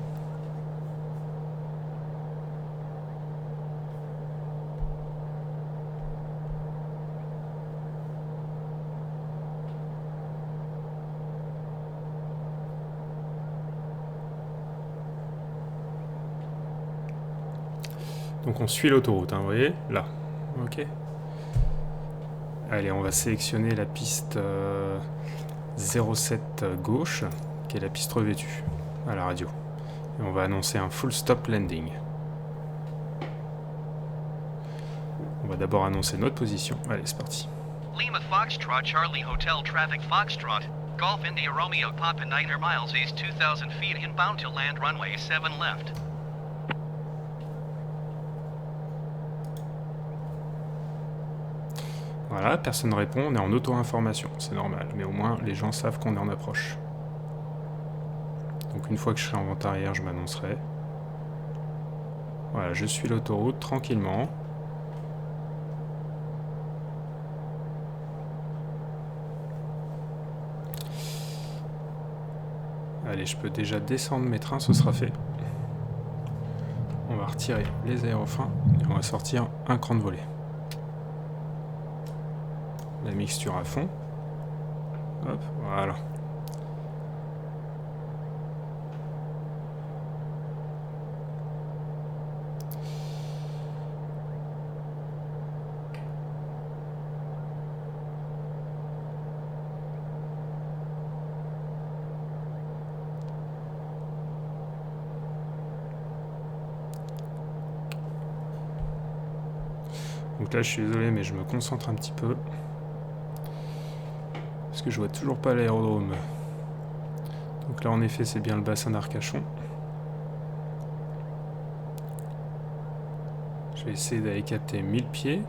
[SPEAKER 1] Donc on suit l'autoroute, hein, vous voyez, là. Ok. Allez, on va sélectionner la piste 07 gauche, qui est la piste revêtue, à la radio. Et on va annoncer un full stop landing. On va d'abord annoncer notre position. Allez, c'est parti.
[SPEAKER 2] Lima Foxtrot Charlie Hotel Traffic Foxtrot. Golf India Romeo Papa 9 miles east 2,000 feet inbound to land runway 7 left.
[SPEAKER 1] Voilà, personne ne répond, on est en auto-information, c'est normal, mais au moins les gens savent qu'on est en approche. Donc une fois que je serai en vente arrière, je m'annoncerai. Voilà, je suis l'autoroute tranquillement. Allez, je peux déjà descendre mes trains, ce sera fait. On va retirer les aérofreins et on va sortir un cran de volée. La mixture à fond. Hop, voilà. Donc là, je suis désolé, mais je me concentre un petit peu. Parce que je vois toujours pas l'aérodrome. Donc là, en effet, c'est bien le bassin d'Arcachon. Je vais essayer d'aller capter 1000 pieds.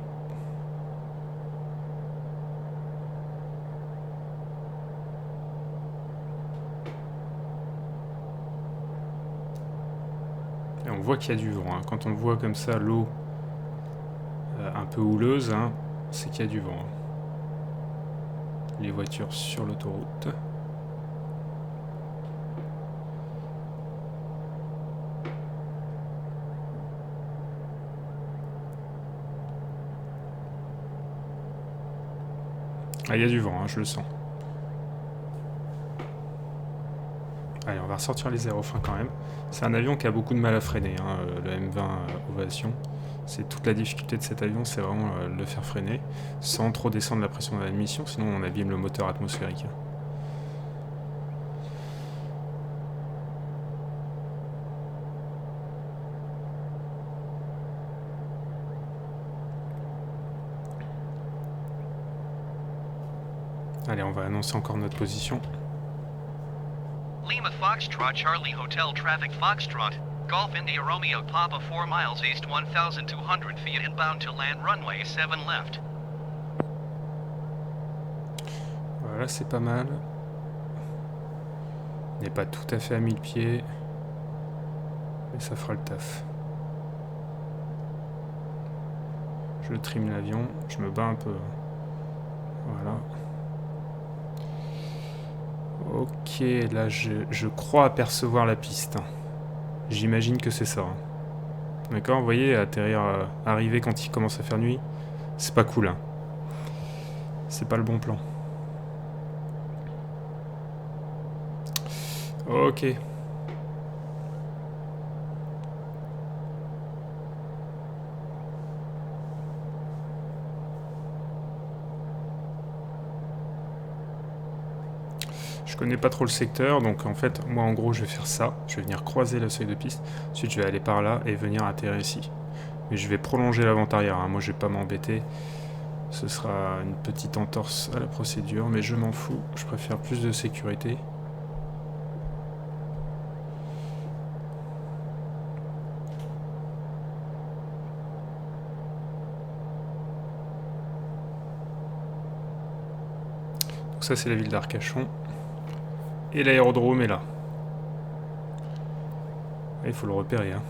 [SPEAKER 1] Et on voit qu'il y a du vent. Hein. Quand on voit comme ça l'eau un peu houleuse, hein, c'est qu'il y a du vent. Hein. Les voitures sur l'autoroute. Ah, il y a du vent, hein, je le sens. Allez, on va ressortir les aérofreins quand même. C'est un avion qui a beaucoup de mal à freiner, hein, le M20 Ovation. C'est toute la difficulté de cet avion, c'est vraiment le faire freiner, sans trop descendre la pression de l'admission, sinon on abîme le moteur atmosphérique. Allez, on va annoncer encore notre position.
[SPEAKER 2] Lima Foxtrot Charlie Hotel Traffic Foxtrot. Golf India Romeo Papa 4 miles east 1,200 feet inbound to land runway 7 left.
[SPEAKER 1] Voilà, c'est pas mal. On n'est pas tout à fait à 1000 pieds. Mais ça fera le taf. Je trim l'avion, je me bats un peu. Voilà. Ok, là je crois apercevoir la piste. J'imagine que c'est ça. D'accord, vous voyez, atterrir, arriver quand il commence à faire nuit, c'est pas cool. Hein. C'est pas le bon plan. Ok. Je connais pas trop le secteur, donc en fait, moi en gros, je vais faire ça. Je vais venir croiser le seuil de piste. Ensuite, je vais aller par là et venir atterrir ici. Mais je vais prolonger la vente arrière. Hein. Moi, je vais pas m'embêter. Ce sera une petite entorse à la procédure, mais je m'en fous. Je préfère plus de sécurité. Donc ça c'est la ville d'Arcachon. Et l'aérodrome est là. Il faut le repérer. Hein.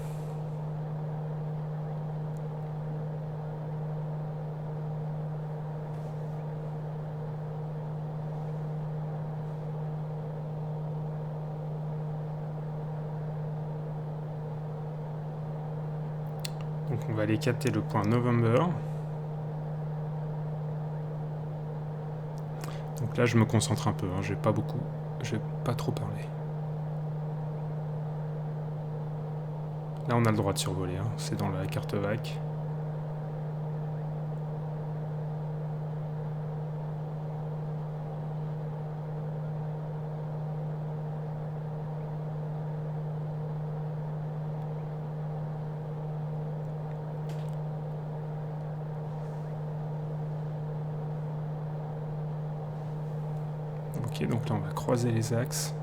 [SPEAKER 1] Donc on va aller capter le point November. Donc là je me concentre un peu, hein. Je vais pas trop parler. Là on a le droit de survoler, hein. C'est dans la carte VAC. Ok, donc là on va croiser les axes.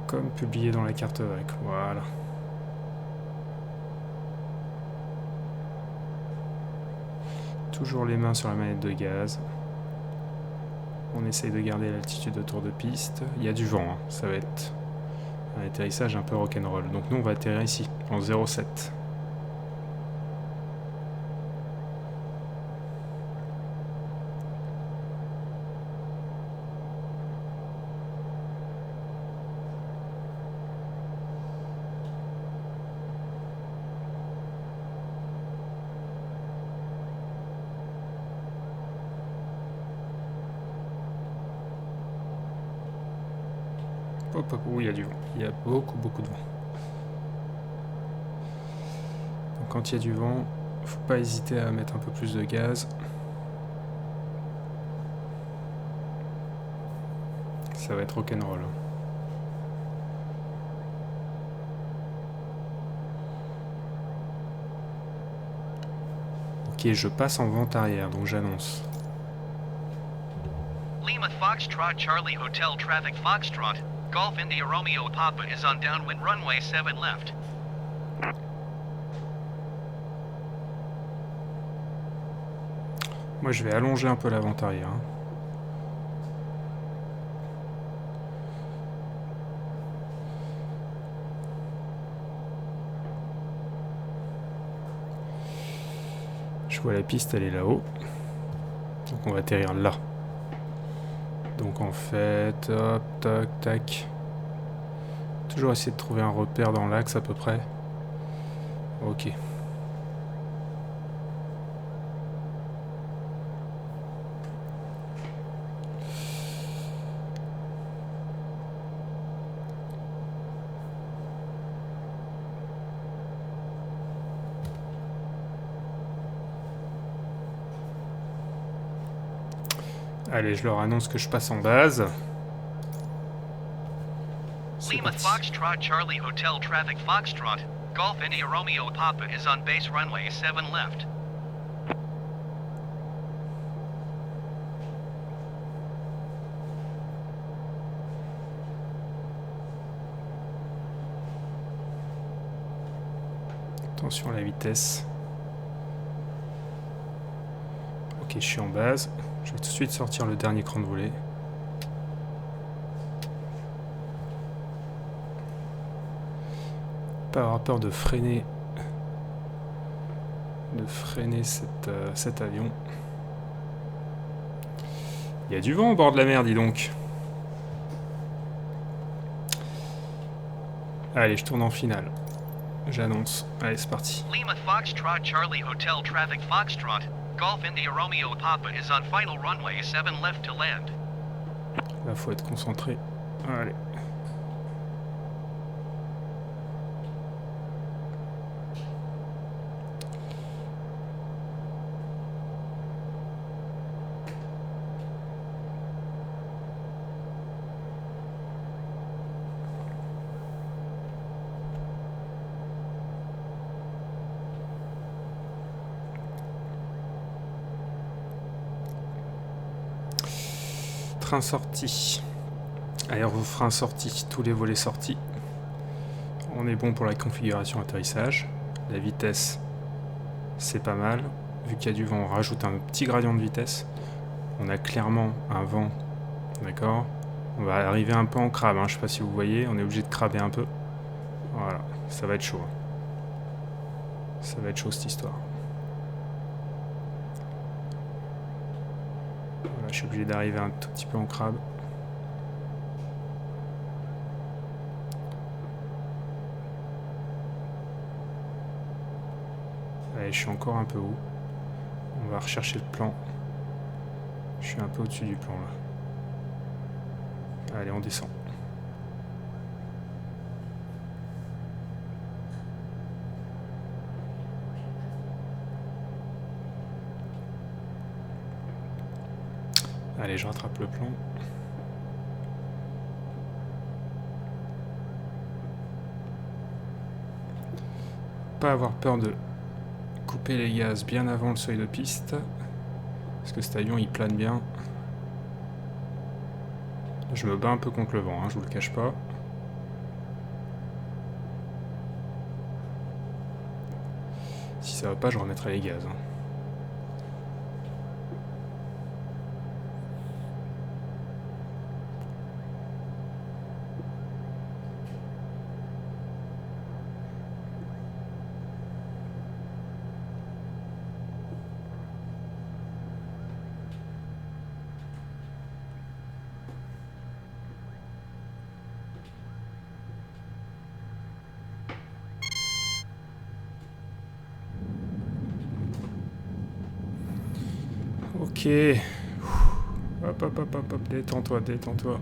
[SPEAKER 1] Comme publié dans la carte VAC, voilà. Toujours les mains sur la manette de gaz. On essaye de garder l'altitude autour de piste. Il y a du vent, hein. Ça va être un atterrissage un peu rock'n'roll. Donc nous on va atterrir ici, en 0,7. Hop, hop, il y a du vent. Il y a beaucoup de vent. Donc quand il y a du vent, faut pas hésiter à mettre un peu plus de gaz. Ça va être rock'n'roll. Ok, je passe en vente arrière, donc j'annonce.
[SPEAKER 2] Lima Foxtrot Charlie Hotel Traffic Foxtrot. Golf India Romeo Papa is on downwind runway 7 left.
[SPEAKER 1] Moi je vais allonger un peu la vente arrière. Hein. Je vois la piste, elle est là-haut. Donc on va atterrir là. Donc en fait, hop, tac, tac. Toujours essayer de trouver un repère dans l'axe à peu près. Ok. Allez, je leur annonce que je passe en base.
[SPEAKER 2] Lima Foxtrot Charlie Hotel Traffic Foxtrot. Golf India Romeo Papa is on base runway 7 left.
[SPEAKER 1] Attention à la vitesse. Ok, je suis en base. Je vais tout de suite sortir le dernier cran de volée. Pas avoir peur de freiner cet avion. Il y a du vent au bord de la mer, dis donc. Allez, je tourne en finale. J'annonce. Allez, c'est parti.
[SPEAKER 2] Lima Foxtrot Charlie Hotel Traffic Foxtrot. Golf India Romeo Papa is on final runway 7 left to land.
[SPEAKER 1] Là, faut être concentré. Allez. Train sorti. Aérofrein sorti, tous les volets sortis. On est bon pour la configuration atterrissage. La vitesse, c'est pas mal. Vu qu'il y a du vent, on rajoute un petit gradient de vitesse. On a clairement un vent, d'accord. On va arriver un peu en crabe, je sais pas si vous voyez, on est obligé de craber un peu. Voilà, ça va être chaud. Ça va être chaud cette histoire. Voilà, je suis obligé d'arriver un tout petit peu en crabe. Allez, je suis encore un peu haut. On va rechercher le plan. Je suis un peu au-dessus du plan là. Allez, on descend. Allez, je rattrape le plan. Pas avoir peur de couper les gaz bien avant le seuil de piste. Parce que cet avion il plane bien. Je me bats un peu contre le vent, je vous le cache pas. Si ça va pas, je remettrai les gaz. Ok. Hop, hop, hop, hop, hop, détends-toi, détends-toi.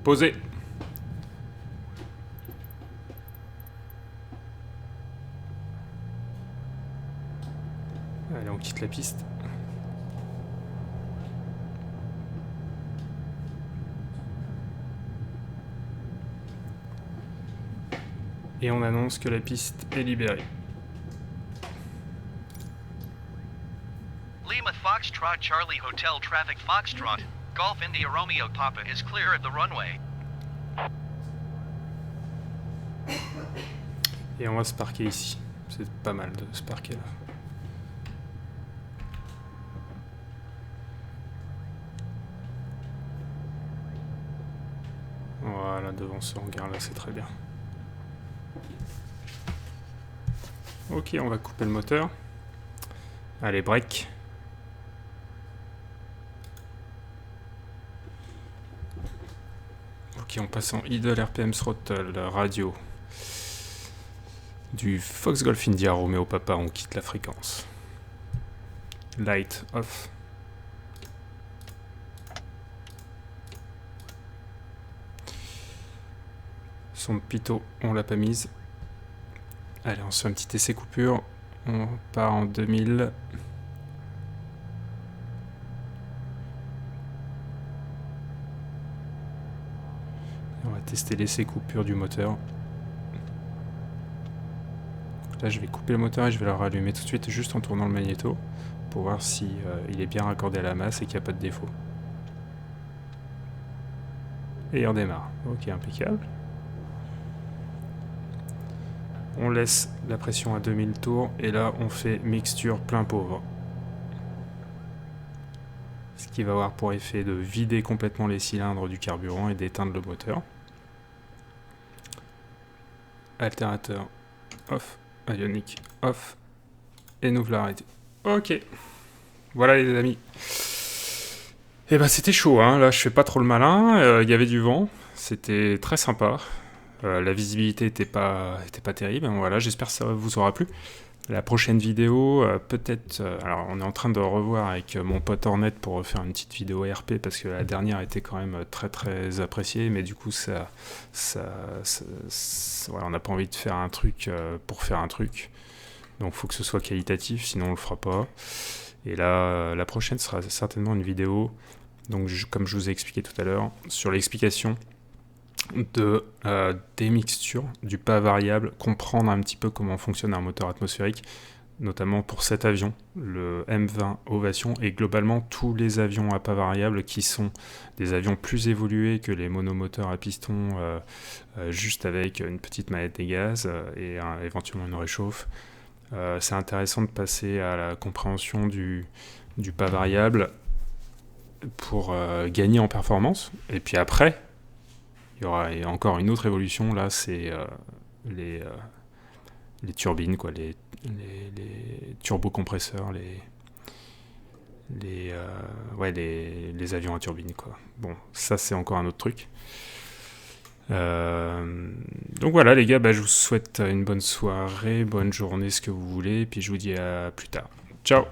[SPEAKER 1] Posez. Allez, on quitte la piste. Et on annonce que la piste est libérée.
[SPEAKER 2] Lima Foxtrot Charlie Hotel Traffic Foxtrot. Golf India Romeo Papa is clear of the runway.
[SPEAKER 1] Et on va se parquer ici. C'est pas mal de se parquer là. Voilà, devant ce hangar là, c'est très bien. Ok, on va couper le moteur. Allez, break. Ok, on passe en idle RPM throttle, radio. Du Fox Golf India Romeo Papa, on quitte la fréquence. Light off. Son de pitot, on l'a pas mise. Allez, on se fait un petit essai coupure. On part en 2000. On va tester l'essai coupure du moteur. Donc là, je vais couper le moteur et je vais le rallumer tout de suite, juste en tournant le magnéto, pour voir si il est bien raccordé à la masse et qu'il n'y a pas de défaut. Et il redémarre. Ok, impeccable. On laisse la pression à 2000 tours et là on fait mixture plein pauvre. Ce qui va avoir pour effet de vider complètement les cylindres du carburant et d'éteindre le moteur. Alternateur off, ionique off et nous voilà arrêtés. Ok, voilà les amis. Et ben c'était chaud, là je fais pas trop le malin, il y avait du vent, c'était très sympa. La visibilité était pas terrible. Voilà, j'espère que ça vous aura plu. La prochaine vidéo, peut-être... alors, on est en train de revoir avec mon pote Hornet pour refaire une petite vidéo RP, parce que la dernière était quand même très très appréciée, mais du coup, voilà, on n'a pas envie de faire un truc pour faire un truc. Donc, il faut que ce soit qualitatif, sinon on le fera pas. Et là, la prochaine sera certainement une vidéo, donc comme je vous ai expliqué tout à l'heure, sur l'explication des mixtures, du pas variable, comprendre un petit peu comment fonctionne un moteur atmosphérique. notamment pour cet avion, le M20 Ovation, et globalement tous les avions à pas variable qui sont des avions plus évolués que les monomoteurs à piston, juste avec une petite manette des gaz et éventuellement une réchauffe. C'est intéressant de passer à la compréhension du pas variable pour gagner en performance. Et puis après, il y aura encore une autre évolution, là, c'est les turbines, quoi, les turbocompresseurs, les avions à turbine, quoi. Bon, ça c'est encore un autre truc. Donc voilà les gars, je vous souhaite une bonne soirée, bonne journée, ce que vous voulez, et puis je vous dis à plus tard. Ciao.